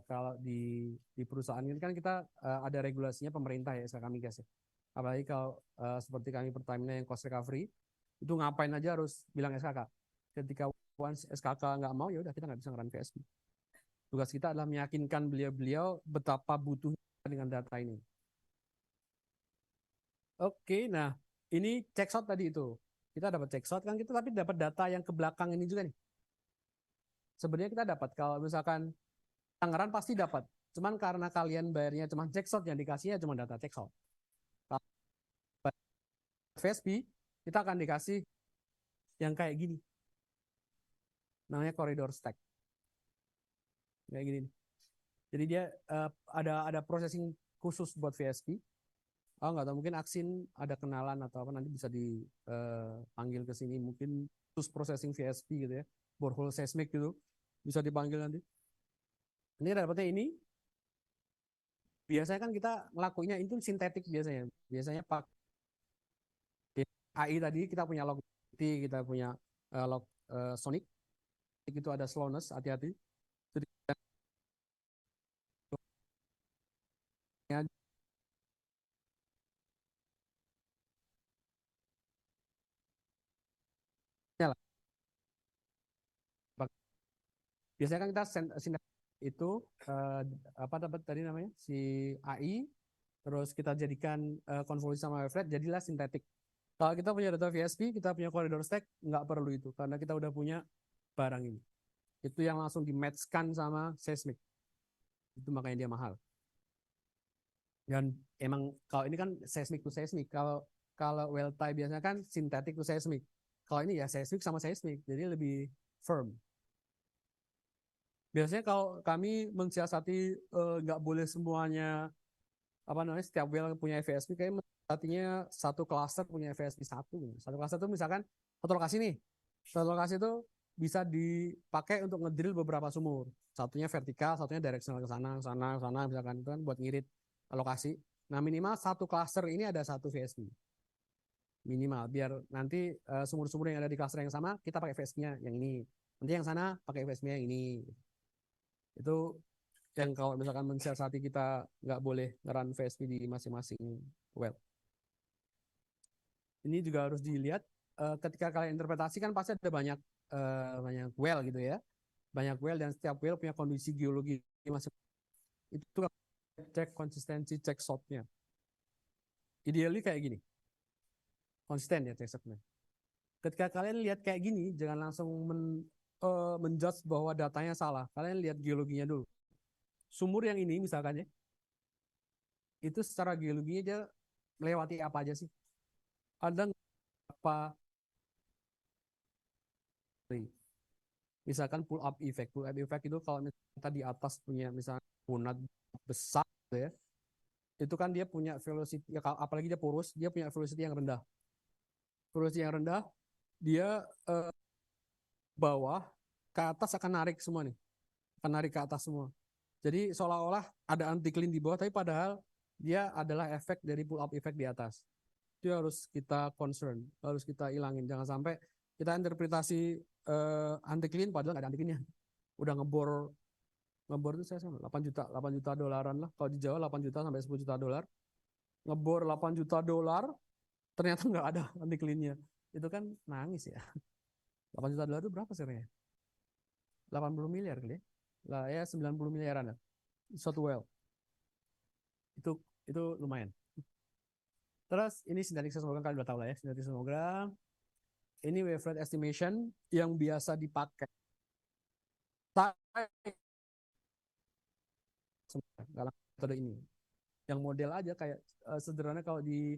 kalau di perusahaan ini kan kita ada regulasinya pemerintah ya SKK Migas ya. Apalagi kalau seperti kami Pertamina yang cost recovery, itu ngapain aja harus bilang SKK. Ketika once SKK nggak mau, ya udah kita nggak bisa ngeran VSP. Tugas kita adalah meyakinkan beliau-beliau betapa butuhnya dengan data ini. Oke, nah ini check shot tadi itu. Kita dapat check shot kan kita tapi dapat data yang ke belakang ini juga nih. Sebenarnya kita dapat kalau misalkan Tangerang pasti dapat. Cuman karena kalian bayarnya cuma check shot yang dikasihnya cuma data check shot. VSP kita akan dikasih yang kayak gini, namanya koridor stack, kayak gini. Jadi dia ada processing khusus buat VSP. Oh nggak tahu, mungkin Aksin ada kenalan atau apa, nanti bisa dipanggil ke sini, mungkin khusus processing VSP gitu ya, borehole seismic gitu, bisa dipanggil nanti. Ini dapatnya ini. Biasanya kan kita ngelakuinnya itu sintetik biasanya pak AI tadi kita punya log, kita punya log sonic, itu ada slowness, hati-hati. Biasanya kan kita itu apa dapat tadi namanya si AI, terus kita jadikan konvolusi sama wavelet, jadilah sintetik. Kalau kita punya data VSP, kita punya koridor stack, nggak perlu itu karena kita udah punya barang ini. Itu yang langsung di-matchkan sama seismic. Itu makanya dia mahal. Dan emang kalau ini kan seismic to seismic. Kalau well tie biasanya kan sintetik to seismic. Kalau ini ya seismic sama seismic, jadi lebih firm. Biasanya kalau kami mensiasati nggak boleh semuanya apa namanya setiap well punya VSP, kayak artinya satu cluster punya VSP satu cluster itu misalkan satu lokasi nih, satu lokasi itu bisa dipakai untuk ngedrill beberapa sumur. Satunya vertikal, satunya directional ke sana, sana, sana, misalkan itu kan buat ngirit lokasi. Nah minimal satu cluster ini ada satu VSP minimal, biar nanti sumur-sumur yang ada di cluster yang sama kita pakai VSP-nya yang ini, nanti yang sana pakai VSP-nya yang ini. Itu yang kalau misalkan mensiasati kita nggak boleh ngeran VSP di masing-masing well. Ini juga harus dilihat ketika kalian interpretasi kan pasti ada banyak well gitu ya, banyak well dan setiap well punya kondisi geologi masing. Itu cek konsistensi, cek shotnya. Ideally kayak gini, konsisten ya cek shotnya. Ketika kalian lihat kayak gini, jangan langsung menjudge bahwa datanya salah. Kalian lihat geologinya dulu. Sumur yang ini misalkan ya, itu secara geologinya dia melewati apa aja sih? Ada apa? Misalkan pull up effect. Pull up effect itu kalau misalnya kita di atas punya misalnya punat besar gitu ya, itu kan dia punya velocity, ya, apalagi dia porous, dia punya velocity yang rendah. Velocity yang rendah, dia bawah ke atas akan narik semua nih, akan narik ke atas semua. Jadi seolah-olah ada anti-clean di bawah, tapi padahal dia adalah efek dari pull up effect di atas. Itu harus kita concern, harus kita ilangin. Jangan sampai kita interpretasi anti-clean padahal nggak ada anti-cleannya. Udah ngebor itu saya sama 8 juta dolaran lah. Kalau di Jawa 8 juta sampai 10 juta dolar. Ngebor 8 juta dolar, ternyata nggak ada anti-cleannya. Itu kan nangis ya. 8 juta dolar itu berapa sebenarnya? 80 miliar kali ya. Lah ya 90 miliaran lah. Suatu well. Itu lumayan. Terus ini sintetik seismogram, kalian udah tahu lah ya, sintetik seismogram. Ini wavelet estimation yang biasa dipakai. Dalam metode ini. Yang model aja kayak sederhana kalau di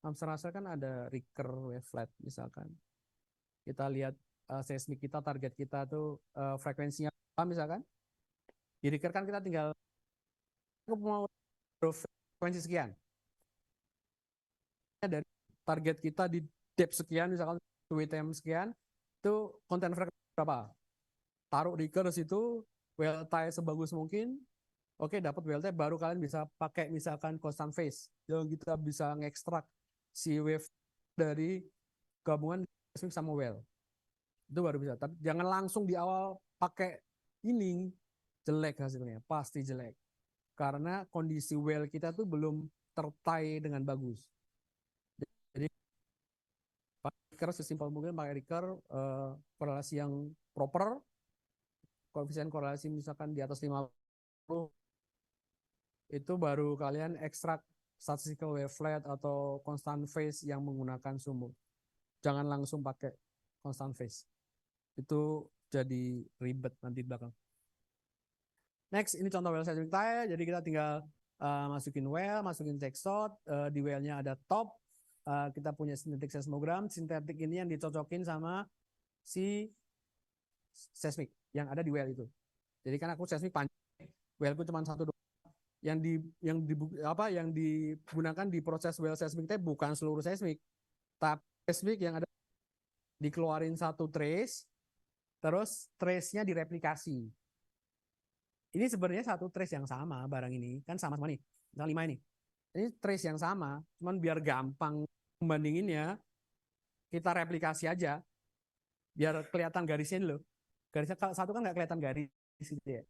Amstrasel kan ada Ricker wavelet misalkan. Kita lihat seismik kita, target kita tuh frekuensinya apa misalkan. Di Ricker kan kita tinggal aku mau frekuensi sekian. Dari target kita di depth sekian misalkan WTM sekian, itu konten frekuensi berapa? Taruh Ricker di situ, well tie sebagus mungkin. Oke, dapat WLT, baru kalian bisa pakai misalkan constant phase. Yang kita bisa ngekstrak si wave dari gabungan seismik sama well. Itu baru bisa. Tapi jangan langsung di awal pakai ini, jelek hasilnya, pasti jelek. Karena kondisi well kita tuh belum tertie dengan bagus. Jadi pakai Ricker sesimpel mungkin, pakai Ricker korelasi yang proper, koefisien korelasi misalkan di atas 50, itu baru kalian ekstrak statistical wavelet atau constant phase yang menggunakan sumur. Jangan langsung pakai constant phase. Itu jadi ribet nanti di belakang. Next, ini contoh well seismic tie. Jadi kita tinggal masukin well, masukin check shot. Di well-nya ada top. Kita punya sintetik seismogram. Sintetik ini yang dicocokin sama si seismik yang ada di well itu. Jadi kan aku seismik panjang. Well-ku cuma satu doang. Yang digunakan di proses well seismik itu bukan seluruh seismik, tapi seismik yang ada dikeluarin satu trace, terus trace-nya direplikasi. Ini sebenarnya satu trace yang sama, barang ini kan sama-sama nih, misalnya 5 ini. Ini trace yang sama, cuman biar gampang membandinginnya, kita replikasi aja, biar kelihatan garisnya dulu. Garisnya kalau satu kan nggak kelihatan garis gitu ya.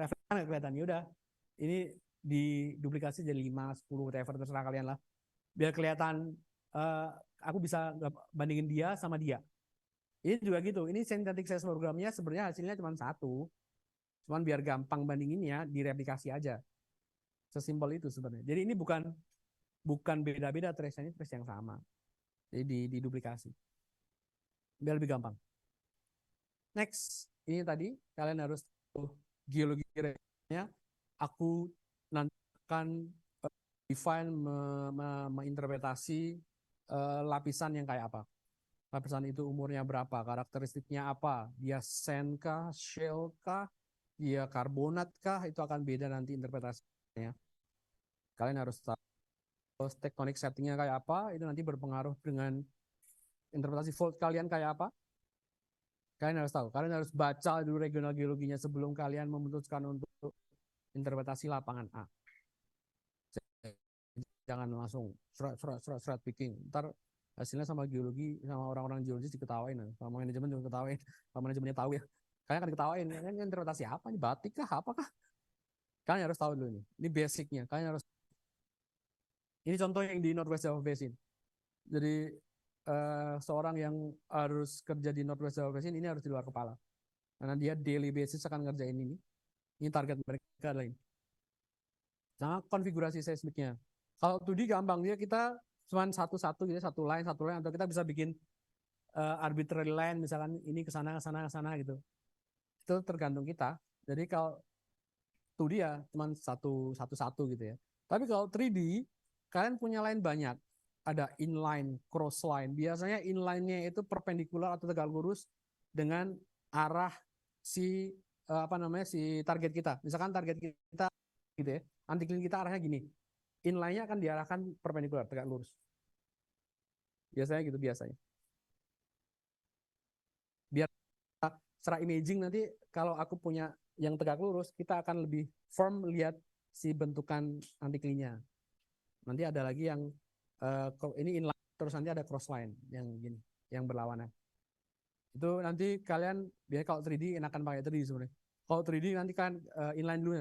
Referensi kan nggak kelihatan. Yaudah, ini diduplikasi jadi 5, 10, whatever, terserah kalian lah. Biar kelihatan aku bisa bandingin dia sama dia. Ini juga gitu. Ini sintetik seismogramnya sebenarnya hasilnya cuma satu. Cuman biar gampang bandinginnya direplikasi aja. Sesimpel itu sebenarnya. Jadi ini bukan beda-beda trace-nya, ini trace yang sama. Jadi diduplikasi. Biar lebih gampang. Next, ini tadi kalian harus tahu geologi-nya. Aku nanti akan define menginterpretasi lapisan yang kayak apa. Lapisan itu umurnya berapa, karakteristiknya apa, dia sand kah, shale kah, dia karbonat kah, itu akan beda nanti interpretasinya. Kalian harus tahu tectonic settingnya kayak apa, itu nanti berpengaruh dengan interpretasi fault kalian kayak apa. Kalian harus tahu, kalian harus baca dulu regional geologinya sebelum kalian memutuskan untuk interpretasi lapangan A. Jangan langsung serat picking. Ntar hasilnya sama geologi, sama orang-orang geologis diketawain, sama manajemen juga ketawain, sama manajemennya tahu ya. Kalian akan diketawain, ini interpretasi apa nih, batik kah, apakah? Kalian harus tahu dulu nih, ini basicnya. Kalian harus. Ini contoh yang di Northwest Java Basin. Jadi seorang yang harus kerja di Northwest Java Basin ini harus di luar kepala. Karena dia daily basis akan ngerjain ini. Ini target mereka adalah ini. Sama konfigurasi seismiknya. Kalau 2D gampang, dia kita cuma satu-satu gitu, satu line, atau kita bisa bikin arbitrary line, misalkan ini ke sana gitu. Itu tergantung kita. Jadi kalau 2D ya cuma satu-satu gitu ya. Tapi kalau 3D, kalian punya line banyak. Ada inline, cross line. Biasanya inline-nya itu perpendikular atau tegak lurus dengan arah si si target kita. Misalkan target kita gitu ya. Anti-clean kita arahnya gini. Inline-nya akan diarahkan perpendikular, tegak lurus. Biasanya gitu biasanya. Biar secara imaging nanti kalau aku punya yang tegak lurus, kita akan lebih firm lihat si bentukan anti-clean-nya. Nanti ada lagi yang ini inline, terus nanti ada cross line yang gini, yang berlawanan. Itu nanti kalian biasanya kalau 3D enakan pakai 3D sebenarnya. Kalau 3D nanti kan inline dulu,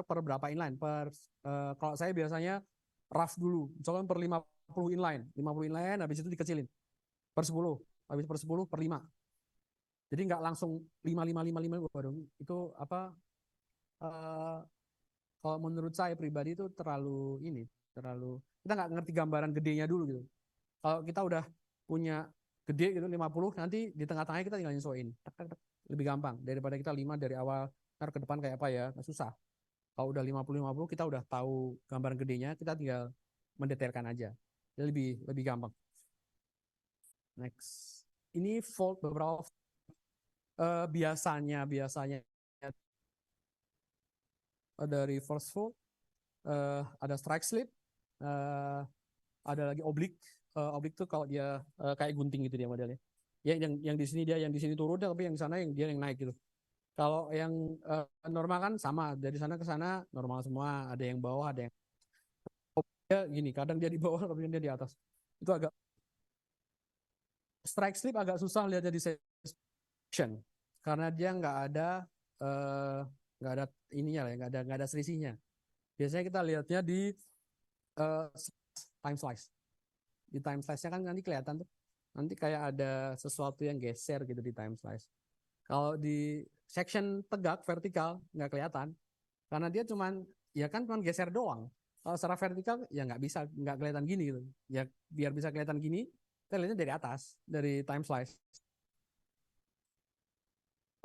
per berapa inline? Kalau saya biasanya rough dulu, misalkan per 50 inline, habis itu dikecilin per 10, habis per 10 per 5. Jadi nggak langsung 5 dong. Itu apa? Kalau menurut saya pribadi itu terlalu kita nggak ngerti gambaran gedenya dulu gitu. Kalau kita udah punya gede gitu 50, nanti di tengah-tengahnya kita tinggal nyesuaiin. Lebih gampang daripada kita 5 dari awal, ntar ke depan kayak apa ya, susah. Kalau udah 50 kita udah tahu gambaran gedenya, kita tinggal mendetailkan aja. Jadi lebih gampang. Next. Ini fault beberapa biasanya ada reverse fault, ada strike slip, ada lagi oblik. Oblik tuh kalau dia kayak gunting gitu dia modelnya. Ya yang di sini dia yang di sini turun, tapi yang di sana yang dia yang naik gitu. Kalau yang normal kan sama, dari sana ke sana normal semua, ada yang bawah, ada yang dia gini, kadang dia di bawah, kadang dia di atas. Itu agak strike slip agak susah lihatnya di section karena dia nggak ada ininya lah, nggak ada selisihnya. Biasanya kita lihatnya di time slice. Di time slice-nya kan nanti kelihatan tuh, nanti kayak ada sesuatu yang geser gitu di time slice. Kalau di section tegak vertikal nggak kelihatan karena dia cuman geser doang. Kalau secara vertikal ya nggak kelihatan gini gitu. Ya biar bisa kelihatan gini, kita lihatnya dari atas, dari time slice.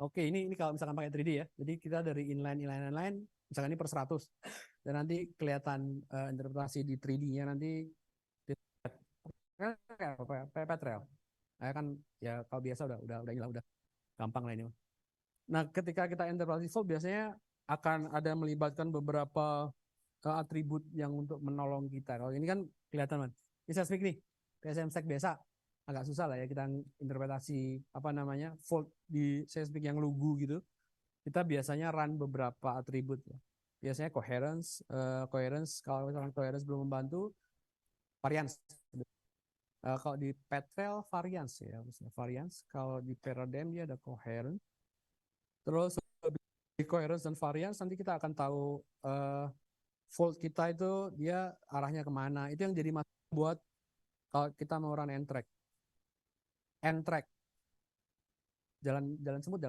Oke, ini kalau misalkan pakai 3D ya. Jadi kita dari inline, misalkan ini per 100. Dan nanti kelihatan interpretasi di 3D-nya nanti kayak Petrel. Kan ya kalau biasa udah gampang lah ini. Nah, ketika kita interpretasi fault biasanya akan ada melibatkan beberapa atribut yang untuk menolong kita. Kalau ini kan kelihatan man. Ini seismik nih. PSM stack biasa agak susah lah ya kita interpretasi fault di seismik yang lugu gitu. Kita biasanya run beberapa atribut. Biasanya coherence, kalau misalkan coherence belum membantu, variance. Kalau di Petrel variance ya, variance. Kalau di Peradem dia ada coherence. Terus di coherence dan variance nanti kita akan tahu fault kita itu dia arahnya kemana. Itu yang jadi masalah buat kalau kita mau run N-track. N-track. Jalan semut.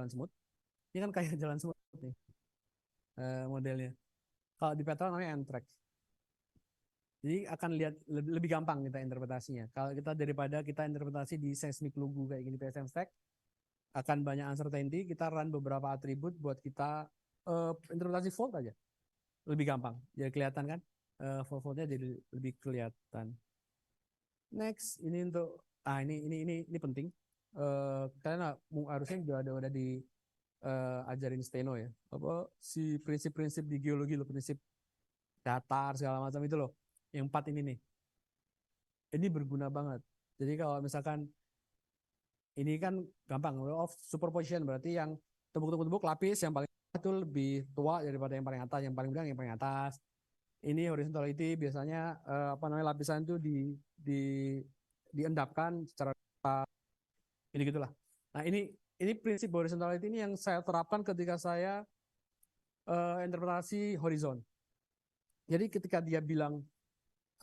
Ini kan kayak jalan semut nih modelnya. Kalau di Petrel namanya N-track. Jadi akan lihat lebih gampang kita interpretasinya. Kalau kita daripada kita interpretasi di seismik lugu kayak gini PSM stack, akan banyak uncertainty, kita run beberapa atribut buat kita interpretasi fault aja. Lebih gampang. Jadi kelihatan kan? Fault-faultnya jadi lebih kelihatan. Next, ini untuk ini penting. Kalian harusnya juga udah di ajarin steno ya. Apa si prinsip-prinsip di geologi loh, prinsip datar segala macam itu loh. Yang 4 ini nih. Ini berguna banget. Jadi kalau misalkan Ini kan gampang, law of superposition berarti yang tumpuk-tumpuk lapis yang paling bawah itu lebih tua daripada yang paling atas, yang paling bawah yang paling atas. Ini horizontality biasanya lapisan itu di diendapkan secara ini gitulah. Nah, ini prinsip horizontality ini yang saya terapkan ketika saya interpretasi horizon. Jadi ketika dia bilang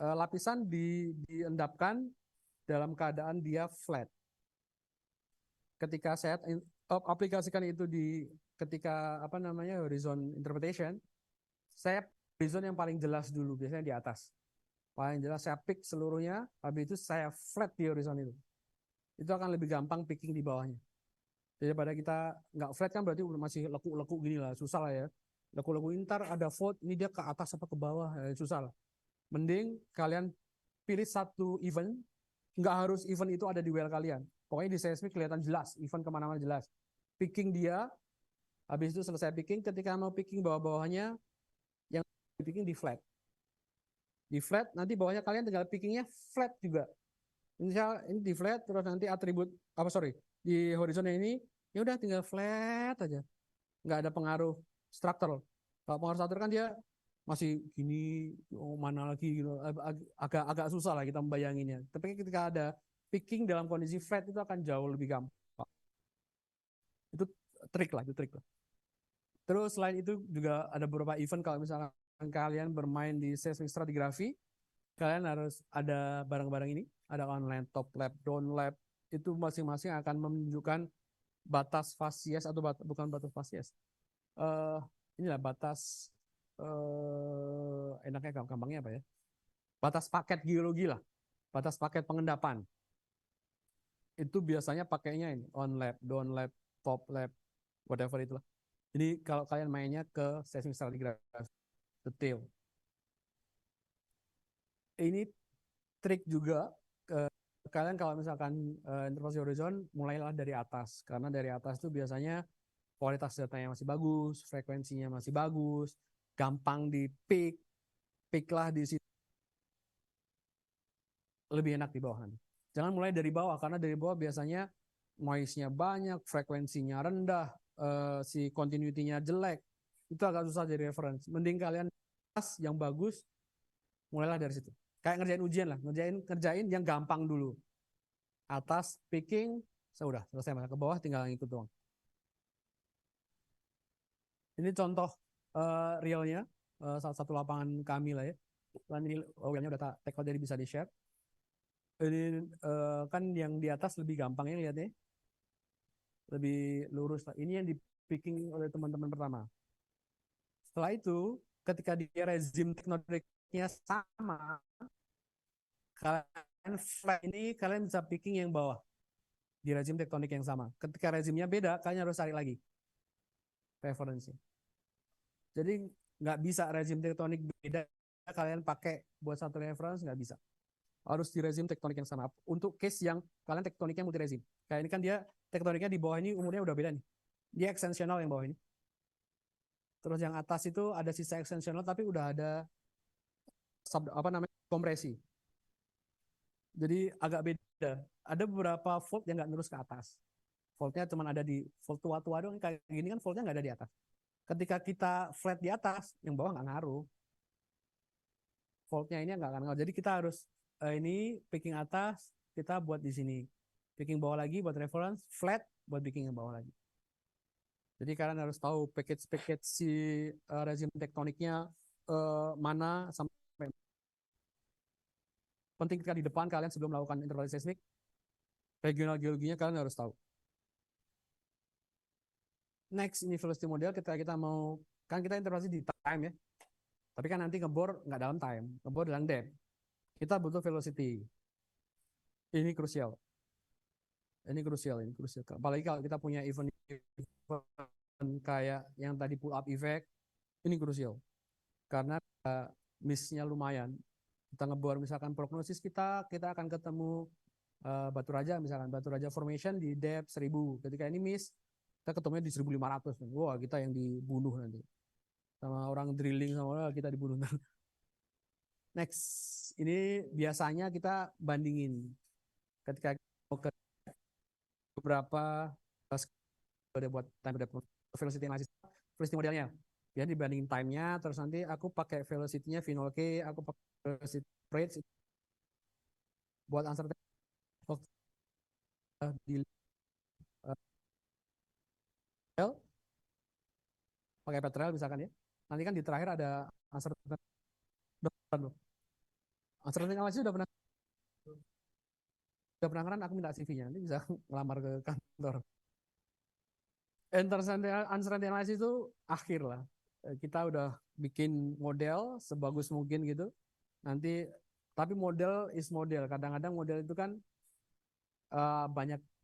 lapisan diendapkan dalam keadaan dia flat. Ketika saya aplikasikan itu ketika horizon interpretation, saya horizon yang paling jelas dulu, biasanya di atas. Paling jelas saya pick seluruhnya, habis itu saya flat di horizon itu. Itu akan lebih gampang picking di bawahnya. Daripada kita nggak flat kan berarti masih lekuk-lekuk gini lah, susah lah ya. Lekuk-lekuk ntar ada vote, ini dia ke atas apa ke bawah, susah lah. Mending kalian pilih satu event, nggak harus event itu ada di well kalian. Pokoknya di seismic kelihatan jelas, event kemana-mana jelas. Picking dia, habis itu selesai picking, ketika mau picking bawah-bawahnya, yang picking di flat. Di flat, nanti bawahnya kalian tinggal pickingnya flat juga. Misal ini di flat, terus nanti atribut, di horizon ini, ya udah tinggal flat aja. Nggak ada pengaruh struktur. Kalau pengaruh struktur kan dia masih gini, mana lagi gitu. Agak susah lah kita membayanginnya. Tapi ketika ada picking dalam kondisi flat itu akan jauh lebih gampang. Itu trik lah. Terus selain itu juga ada beberapa event kalau misalkan kalian bermain di seismic stratigraphy, kalian harus ada barang-barang ini, ada online top lab, down lab, itu masing-masing akan menunjukkan batas fasies atau bukan batas fasies. Inilah batas enaknya gampangnya apa ya? Batas paket geologi lah, batas paket pengendapan. Itu biasanya pakainya ini on lab, down lab, top lab, whatever itulah. Jadi kalau kalian mainnya ke seismic stratigraphy detail. Ini trik juga kalian kalau misalkan interpretasi horizon mulailah dari atas, karena dari atas itu biasanya kualitas datanya masih bagus, frekuensinya masih bagus, gampang di pick lah di situ, lebih enak di bawah. Jangan mulai dari bawah, karena dari bawah biasanya noise-nya banyak, frekuensinya rendah, si continuity-nya jelek, itu agak susah jadi reference. Mending kalian atas yang bagus, mulailah dari situ. Kayak ngerjain ujian lah, ngerjain yang gampang dulu. Atas picking, sudah selesai, ke bawah tinggal ngikut doang. Ini contoh realnya salah satu lapangan kami lah ya. Ini realnya udah take out, jadi bisa di share. Ini kan yang di atas lebih gampang ya lihatnya, lebih lurus. Ini yang di picking oleh teman-teman pertama. Setelah itu, ketika dia rezim tektoniknya sama, kalian flat ini kalian bisa picking yang bawah di rezim tektonik yang sama. Ketika rezimnya beda, kalian harus cari lagi referensi. Jadi nggak bisa rezim tektonik beda kalian pakai buat satu reference, nggak bisa. Harus di rezim tektonik yang sama. Untuk case yang kalian tektoniknya multi rezim. Kayak ini kan dia tektoniknya di bawah ini umurnya udah beda nih. Dia ekstensional yang bawah ini. Terus yang atas itu ada sisa ekstensional tapi udah ada kompresi. Jadi agak beda. Ada beberapa fault yang nggak terus ke atas. Faultnya cuma ada di fault tua-tua doang. Kayak gini kan faultnya nggak ada di atas. Ketika kita flat di atas, yang bawah nggak ngaruh. Faultnya ini nggak akan ngaruh. Jadi kita harus ini picking atas, kita buat di sini. Picking bawah lagi buat reference, flat buat picking yang bawah lagi. Jadi kalian harus tahu package si rezim tektoniknya mana sampai penting ketika di depan kalian sebelum melakukan interpretasi seismik, regional geologinya kalian harus tahu. Next, ini velocity model kita mau, kan kita interpretasi di time ya. Tapi kan nanti ngebor nggak dalam time, ngebor dalam depth. Kita butuh velocity. Ini krusial. Ini krusial. Apalagi kalau kita punya event kayak yang tadi pull up effect, ini krusial. Karena miss-nya lumayan. Kita ngebor misalkan prognosis kita akan ketemu Batu Raja misalkan, Batu Raja formation di depth 1000. Ketika ini miss, kita ketemunya di 1500. Wah, kita yang dibunuh nanti. Sama orang drilling sama kita dibunuh. Next, ini biasanya kita bandingin ketika beberapa udah buat time velocity analysis, velocity modelnya. Ya dibandingin time-nya, terus nanti aku pakai velocity-nya V0K, aku pakai velocity rate buat answer di pakai Petrel misalkan ya. Nanti kan di terakhir ada uncertainty analysis udah pernah kan, aku minta CV-nya nanti bisa ngelamar ke kantor. Uncertainty analysis itu akhir lah. Kita udah bikin model sebagus mungkin gitu. Nanti tapi model is model. Kadang-kadang model itu kan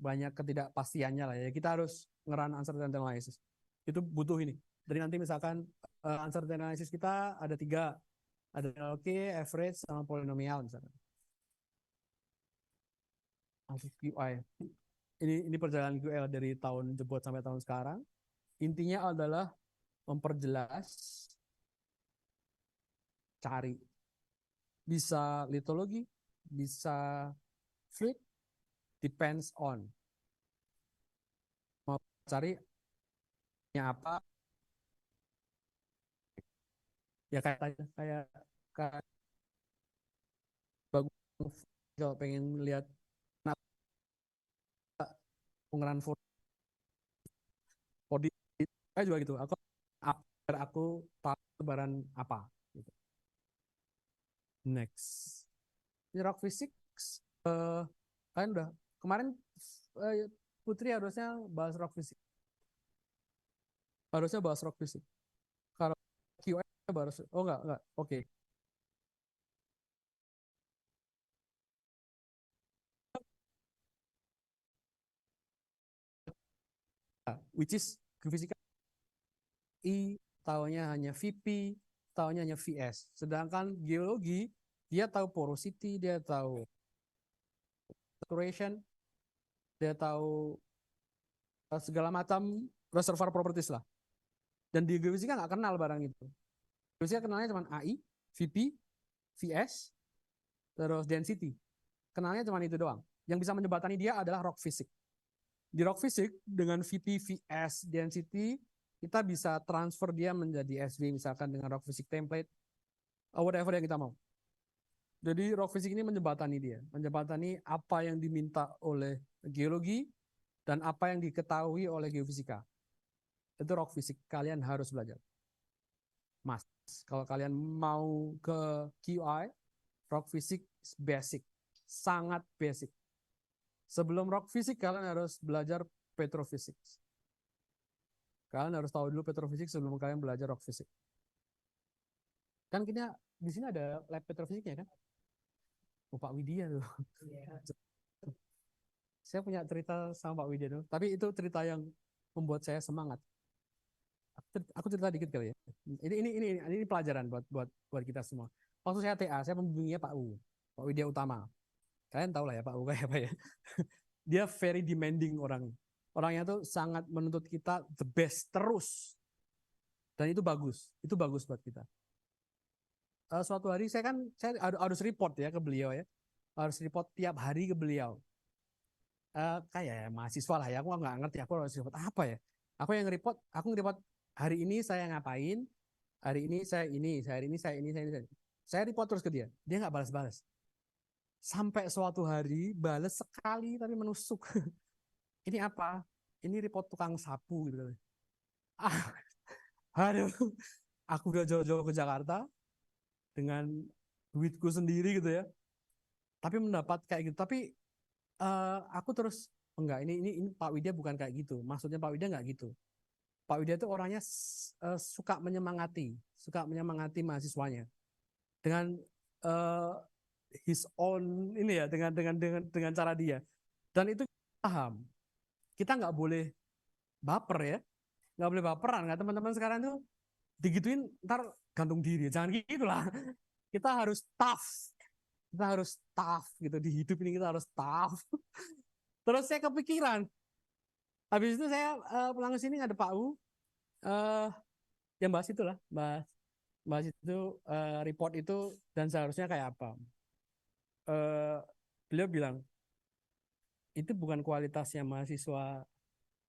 banyak ketidakpastiannya lah ya. Kita harus ngeran uncertainty analysis. Itu butuh ini. Jadi nanti misalkan uncertainty analysis kita ada 3, ada LK, average, sama polinomial misalkan. QI. Ini perjalanan QL dari tahun jebot sampai tahun sekarang. Intinya adalah memperjelas, cari. Bisa litologi, bisa fluid, depends on. Mau cari apa? Ya kayak bagus kalau pengen lihat pengerahan body saya juga gitu. Aku tahu lebaran apa gitu. Next. Ini rock physics kalian udah kemarin Putri harusnya bahas rock physics. Harusnya bahas rock physics. Kalau QA baru enggak. Oke. Which is geofisika I tahunya hanya VP, tahunya hanya VS. Sedangkan geologi dia tahu porosity, dia tahu saturation, dia tahu segala macam reservoir properties lah. Dan di geofisika nggak kenal barang itu. Geofisika kenalnya cuma AI, VP, VS, terus density. Kenalnya cuma itu doang. Yang bisa menjembatani dia adalah rock physics. Di rock physics dengan VP, VS, density kita bisa transfer dia menjadi SV misalkan dengan rock physics template, whatever yang kita mau. Jadi rock physics ini menjembatani dia, menjembatani apa yang diminta oleh geologi dan apa yang diketahui oleh geofisika. Itu rock physics, kalian harus belajar. Mas, kalau kalian mau ke QI, rock physics basic, sangat basic. Sebelum rock physics kalian harus belajar petrophysics. Kalian harus tahu dulu petrophysics sebelum kalian belajar rock physics. Kan kita di sini ada lab petrophysicsnya kan? Pak Widya tuh. Saya punya cerita sama Pak Widya tuh, tapi itu cerita yang membuat saya semangat. Aku cerita dikit kali ya. Ini pelajaran buat kita semua. Waktu saya TA, saya pembimbingnya Pak Widya Utama. Kalian tahu lah ya Pak U kayak apa ya. Dia very demanding orang. Orangnya tuh sangat menuntut kita the best terus. Dan itu bagus. Itu bagus buat kita. Suatu hari saya harus report ya ke beliau ya. Harus report tiap hari ke beliau. Kayak mahasiswa lah ya. Aku nggak ngerti aku harus report apa ya. Aku nge-report hari ini saya ngapain. Hari ini saya ini. Saya report terus ke dia. Dia nggak balas-balas. Sampai suatu hari balas sekali tapi menusuk. Ini apa? Ini report tukang sapu gitu. Aduh, aku udah jauh-jauh ke Jakarta dengan duitku sendiri gitu ya. Tapi mendapat kayak gitu. Tapi aku terus enggak. Ini Pak Widya bukan kayak gitu. Maksudnya Pak Widya enggak gitu. Pak Widya itu orangnya suka menyemangati mahasiswanya dengan his own ini ya, dengan cara dia. Dan itu paham. Kita nggak boleh baper ya, nggak boleh baperan. Nggak, teman-teman sekarang tuh digituin ntar gantung diri, jangan gitu lah. Kita harus tough gitu, di hidup ini kita harus tough. Terus saya kepikiran, habis itu saya pulang ke sini ada Pak U yang bahas itulah, bahas itu report itu, dan seharusnya kayak apa. Beliau bilang itu bukan kualitasnya mahasiswa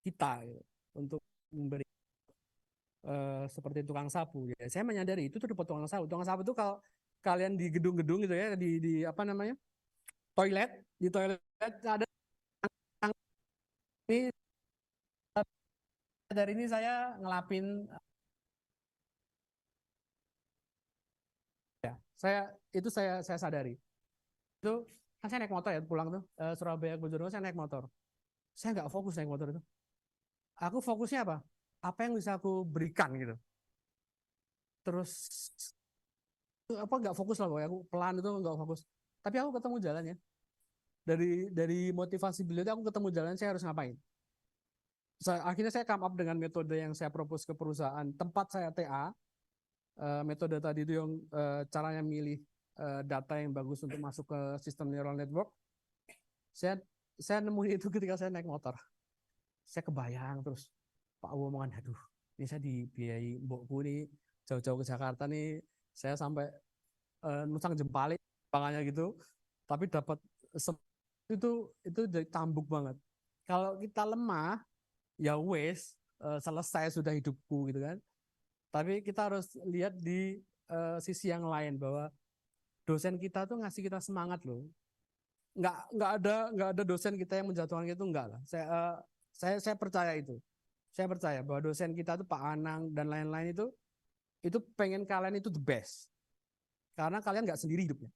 kita gitu, untuk memberi seperti tukang sapu ya. Saya menyadari itu tuh tukang sapu. Tukang sapu itu kalau kalian di gedung-gedung gitu ya, di apa namanya, toilet, di toilet ada ini, dari ini saya ngelapin ya. Saya sadari. Itu kan saya naik motor ya pulang tuh, Surabaya ke Bojonegoro saya naik motor. Saya nggak fokus naik motor itu. Aku fokusnya apa? Apa yang bisa aku berikan gitu. Terus apa nggak fokus lah pokoknya, aku pelan itu nggak fokus. Tapi aku ketemu jalannya. Dari motivasi beliau itu aku ketemu jalan saya harus ngapain. Akhirnya saya come up dengan metode yang saya propose ke perusahaan tempat saya TA. Metode tadi itu yang caranya milih data yang bagus untuk masuk ke sistem neural network. Saya nemuin itu ketika saya naik motor. Saya kebayang terus Pak Wu omongan, aduh, ini saya dibiayai mbokku nih jauh-jauh ke Jakarta nih, saya sampai Nusang Jempalik pangannya gitu, tapi dapat itu jadi tambuk banget. Kalau kita lemah, ya wes selesai sudah hidupku gitu kan. Tapi kita harus lihat di sisi yang lain bahwa dosen kita tuh ngasih kita semangat loh. Nggak ada dosen kita yang menjatuhkan itu, enggak lah. Saya percaya itu. Saya percaya bahwa dosen kita tuh Pak Anang dan lain-lain itu pengen kalian itu the best. Karena kalian nggak sendiri hidupnya.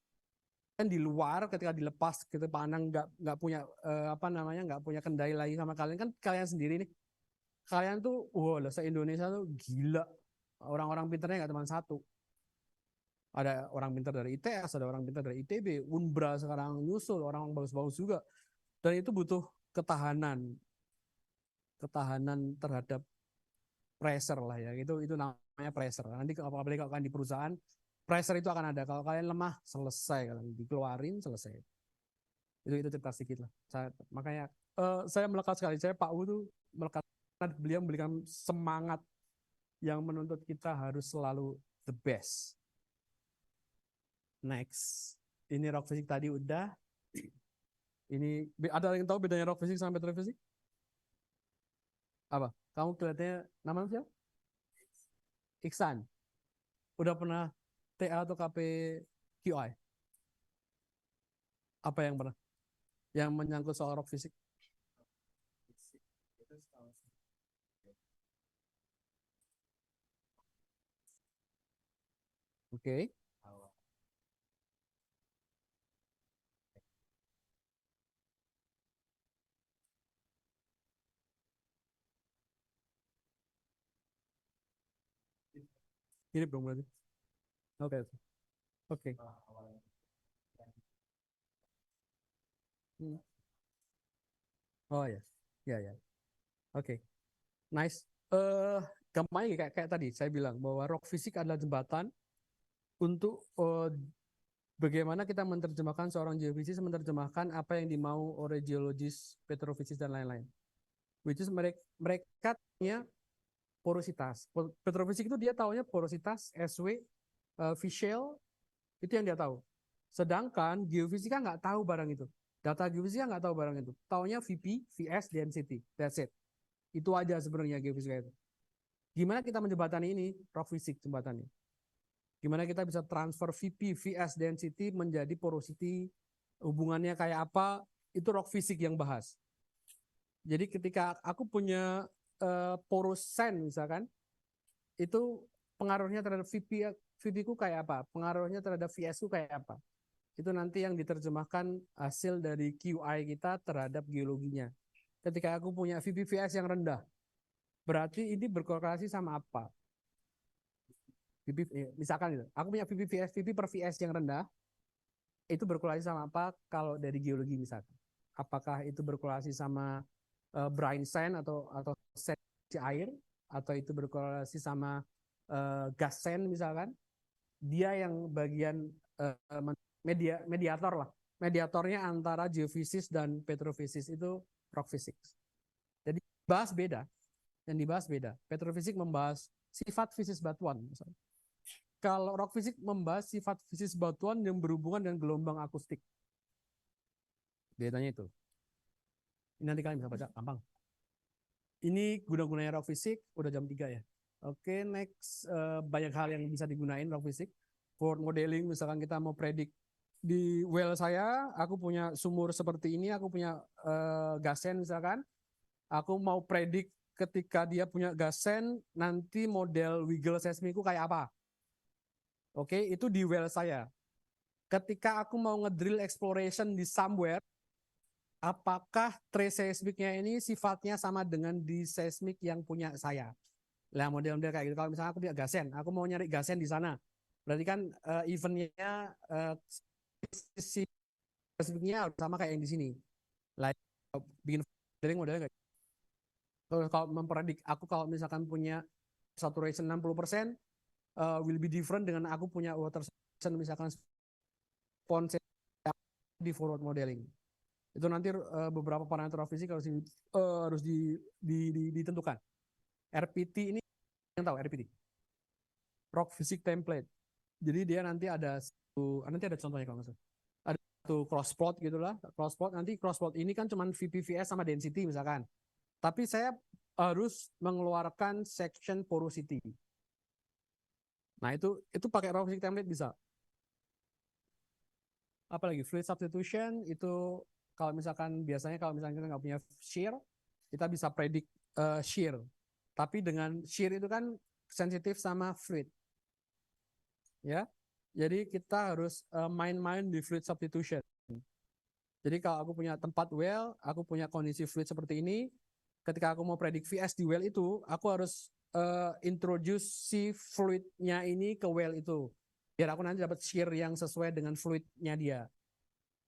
Kan di luar ketika dilepas gitu Pak Anang nggak punya nggak punya kendali lagi sama kalian, kan kalian sendiri nih. Kalian tuh wow, se-Indonesia tuh gila. Orang-orang pinternya nggak cuma satu. Ada orang pintar dari ITS, ada orang pintar dari ITB, Unbra sekarang nyusul, orang bagus-bagus juga. Dan itu butuh ketahanan terhadap pressure lah ya. Itu namanya pressure. Nanti apalagi kalau kalian di perusahaan, pressure itu akan ada. Kalau kalian lemah, selesai, kalian dikeluarin, selesai. Itu cerita sedikit lah. Makanya saya melekat sekali. Saya Pak U tuh melekat. Beliau memberikan semangat yang menuntut kita harus selalu the best. Next. Ini rock fisik tadi udah. Ini ada yang tahu bedanya rock fisik sama petrofisik? Apa? Kamu kelihatannya namanya siapa? Iksan. Udah pernah TA atau KPQI? Apa yang pernah? Yang menyangkut soal rock fisik? Oke. Mirip dong berarti. Oke. Oke. Oh ya. Ya ya. Oke. Nice. Gampangnya kayak tadi saya bilang bahwa rock fisik adalah jembatan untuk bagaimana kita menerjemahkan seorang geofisis, menerjemahkan apa yang dimau oleh geologis, petrofisis dan lain-lain. Which is mereka punya porositas. Petrofisik itu dia taunya porositas, SW, Fischl, itu yang dia tahu. Sedangkan geofisika nggak tahu barang itu. Data geofisika nggak tahu barang itu. Taunya VP, VS, density. That's it. Itu aja sebenarnya geofisika itu. Gimana kita menjembatani ini? Rock fisik jembatannya. Gimana kita bisa transfer VP, VS, density menjadi porosity, hubungannya kayak apa, itu rock fisik yang bahas. Jadi ketika aku punya porous sand misalkan, itu pengaruhnya terhadap VP ku kayak apa, pengaruhnya terhadap VS ku kayak apa. Itu nanti yang diterjemahkan hasil dari QI kita terhadap geologinya. Ketika aku punya VP VS yang rendah, berarti ini berkorelasi sama apa? Misalkan itu, aku punya VP per VS yang rendah, itu berkorelasi sama apa kalau dari geologi misalkan? Apakah itu berkorelasi sama brine sand atau sand air, atau itu berkorelasi sama gas sand misalkan? Dia yang bagian mediator lah. Mediatornya antara geofisis dan petrofisis itu rock physics. Jadi bahas beda. Yang dibahas beda. Petrofisik membahas sifat fisis batuan. Misalnya. Kalau rock fisik membahas sifat fisis batuan yang berhubungan dengan gelombang akustik. Bedanya itu. Ini nanti kalian bisa baca, gampang. Ini guna-gunanya rock physics, udah jam 3 ya. Oke, next. Banyak hal yang bisa digunain rock physics. For modeling, misalkan kita mau predik di well saya, aku punya sumur seperti ini, aku punya gasen misalkan. Aku mau predik ketika dia punya gasen, nanti model wiggle seismikku kayak apa. Oke, itu di well saya. Ketika aku mau ngedrill exploration di somewhere, apakah trace seismiknya ini sifatnya sama dengan di seismik yang punya saya? Lah model-model kayak gitu. Kalau misalnya aku punya gasen, aku mau nyari gasen di sana. Berarti kan eventnya si seismiknya harus sama kayak yang di sini. Lah bikin modelnya kayak kalau mempredik aku kalau misalkan punya saturation 60% will be different dengan aku punya water saturation misalkan pond di forward modeling. Itu nanti beberapa parameter fisik harus ditentukan. RPT ini yang tahu RPT? Rock Physics Template. Jadi dia nanti ada contohnya kalau nggak salah. Ada satu crossplot gitulah, crossplot. Nanti crossplot ini kan cuma VPVS sama density misalkan. Tapi saya harus mengeluarkan section porosity. Nah, itu pakai Rock Physics Template bisa. Apalagi fluid substitution itu kalau misalkan biasanya kalau misalnya kita nggak punya shear, kita bisa predik shear. Tapi dengan shear itu kan sensitif sama fluid. Ya. Jadi kita harus main-main di fluid substitution. Jadi kalau aku punya tempat well, aku punya kondisi fluid seperti ini, ketika aku mau predik VS di well itu, aku harus introduce si fluidnya ini ke well itu. Biar aku nanti dapat shear yang sesuai dengan fluidnya dia.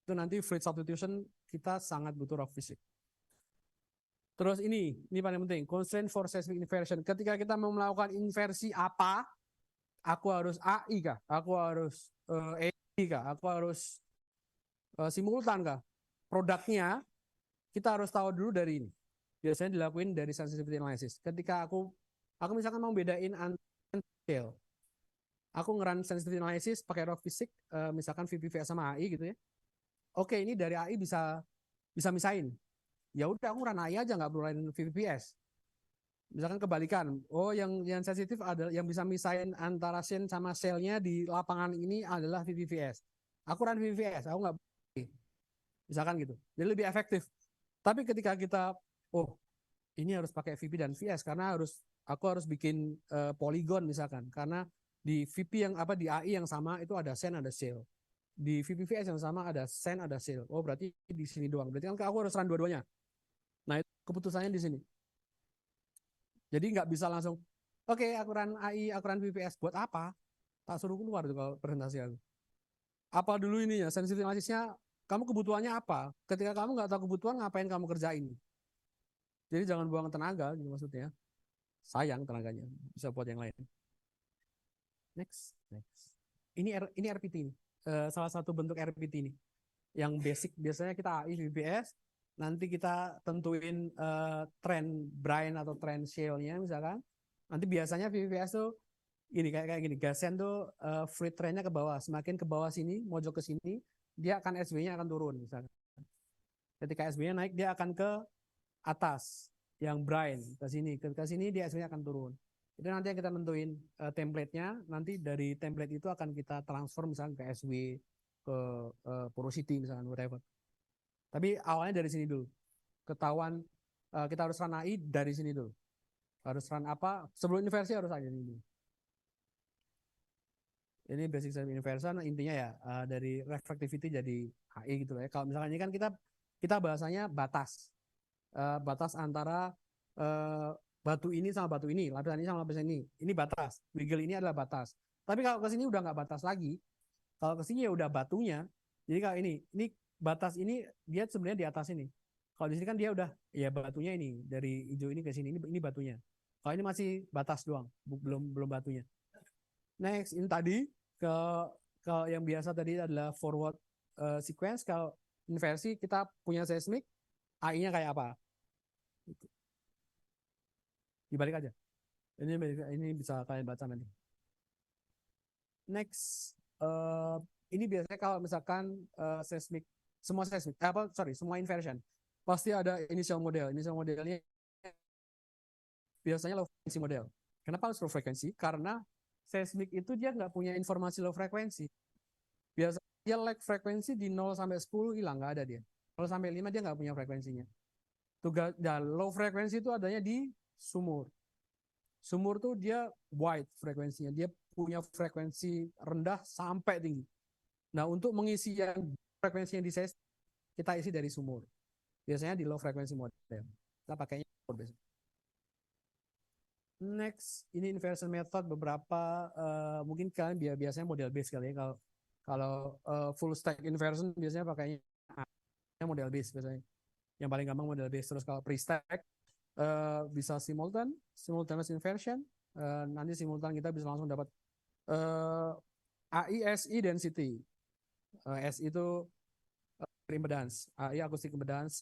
Itu nanti fluid substitution kita sangat butuh rock physics. Terus ini paling penting, constraint for seismic inversion. Ketika kita mau melakukan inversi apa, aku harus AI kah? Aku harus EI kah? Aku harus simultan kah? Produknya kita harus tahu dulu dari ini. Biasanya dilakuin dari sensitivity analysis. Ketika aku misalkan mau bedain scale, aku ngeran sensitivity analysis pakai rock physics, misalkan VPVS sama AI gitu ya. Oke, ini dari AI bisa misahin. Ya udah aku run AI aja, nggak perlu lain VPVS. Misalkan kebalikan, yang sensitif adalah yang bisa misahin antara scene sama selnya di lapangan ini adalah VPVS. Aku run VPVS, aku nggak misalkan gitu. Jadi lebih efektif. Tapi ketika kita, ini harus pakai VP dan VS karena aku harus bikin polygon misalkan, karena di VP di AI yang sama itu ada scene ada seal. Di VPVS yang sama ada scene ada seal. Oh berarti di sini doang. Berarti kan aku harus run dua-duanya. Nah itu keputusannya di sini. Jadi nggak bisa langsung, oke, aku run AI, aku run VPS. Buat apa? Tak suruh keluar tuh kalau presentasi aku. Apa dulu ininya, sensitivity analysisnya, kamu kebutuhannya apa? Ketika kamu nggak tahu kebutuhan, ngapain kamu kerjain? Jadi jangan buang tenaga, gitu maksudnya. Sayang tenaganya, bisa buat yang lain. Next. Ini RPT ini. Salah satu bentuk RPT ini. Yang basic biasanya kita AI VPS, nanti kita tentuin trend brine atau trend shale-nya misalkan. Nanti biasanya VPS tuh ini kayak gini, gasen tuh fluid trend-nya ke bawah. Semakin ke bawah sini, mojok ke sini, dia akan SB-nya akan turun misalkan. Ketika SB-nya naik, dia akan ke atas yang brine ke sini dia SB-nya akan turun. Itu nanti yang kita tentuin template-nya, nanti dari template itu akan kita transfer misalkan ke SW, ke porosity misalkan whatever. Tapi awalnya dari sini dulu. Ketahuan kita harus run AI dari sini dulu. Harus run apa? Sebelum inversi harus ada ini dulu. Ini basic seismic inversion intinya ya dari reflectivity jadi AI gitu ya. Kalau misalkan ini kan kita bahasanya batas. Batas antara batu ini sama batu ini, lapisan ini sama lapisan ini. Ini batas. Wiggle ini adalah batas. Tapi kalau ke sini udah nggak batas lagi. Kalau ke sini ya udah batunya. Jadi kalau ini batas ini dia sebenarnya di atas ini. Kalau di sini kan dia udah ya batunya ini dari hijau ini ke sini ini batunya. Kalau ini masih batas doang, belum batunya. Next ini tadi ke yang biasa tadi adalah forward sequence. Kalau inversi kita punya seismik, AI-nya kayak apa? Dibalik aja. Ini bisa kalian baca nanti. Next, ini biasanya kalau misalkan semua inversion. pasti ada initial model. Initial modelnya biasanya low frequency model. Kenapa harus low frequency? Karena seismik itu dia nggak punya informasi low frequency. Biasanya dia lag frekuensi di 0 sampai 10 hilang, nggak ada dia. 0 sampai 5 dia nggak punya frekuensinya. Tugas dan low frekuensi itu adanya di sumur. Sumur tuh dia wide frekuensinya, dia punya frekuensi rendah sampai tinggi. Nah, untuk mengisi yang frekuensi yang di seismik, kita isi dari sumur. Biasanya di low frequency model. Kita pakainya sumur biasanya. Next, ini inversion method beberapa mungkin kalian biasanya model base kali ya. Kalau full stack inversion biasanya pakainya model base biasanya. Yang paling gampang model base. Terus kalau pre-stack bisa simultaneous inversion. Nanti simultan kita bisa langsung dapat AI, SI density. S itu impedance, AI acoustic impedance,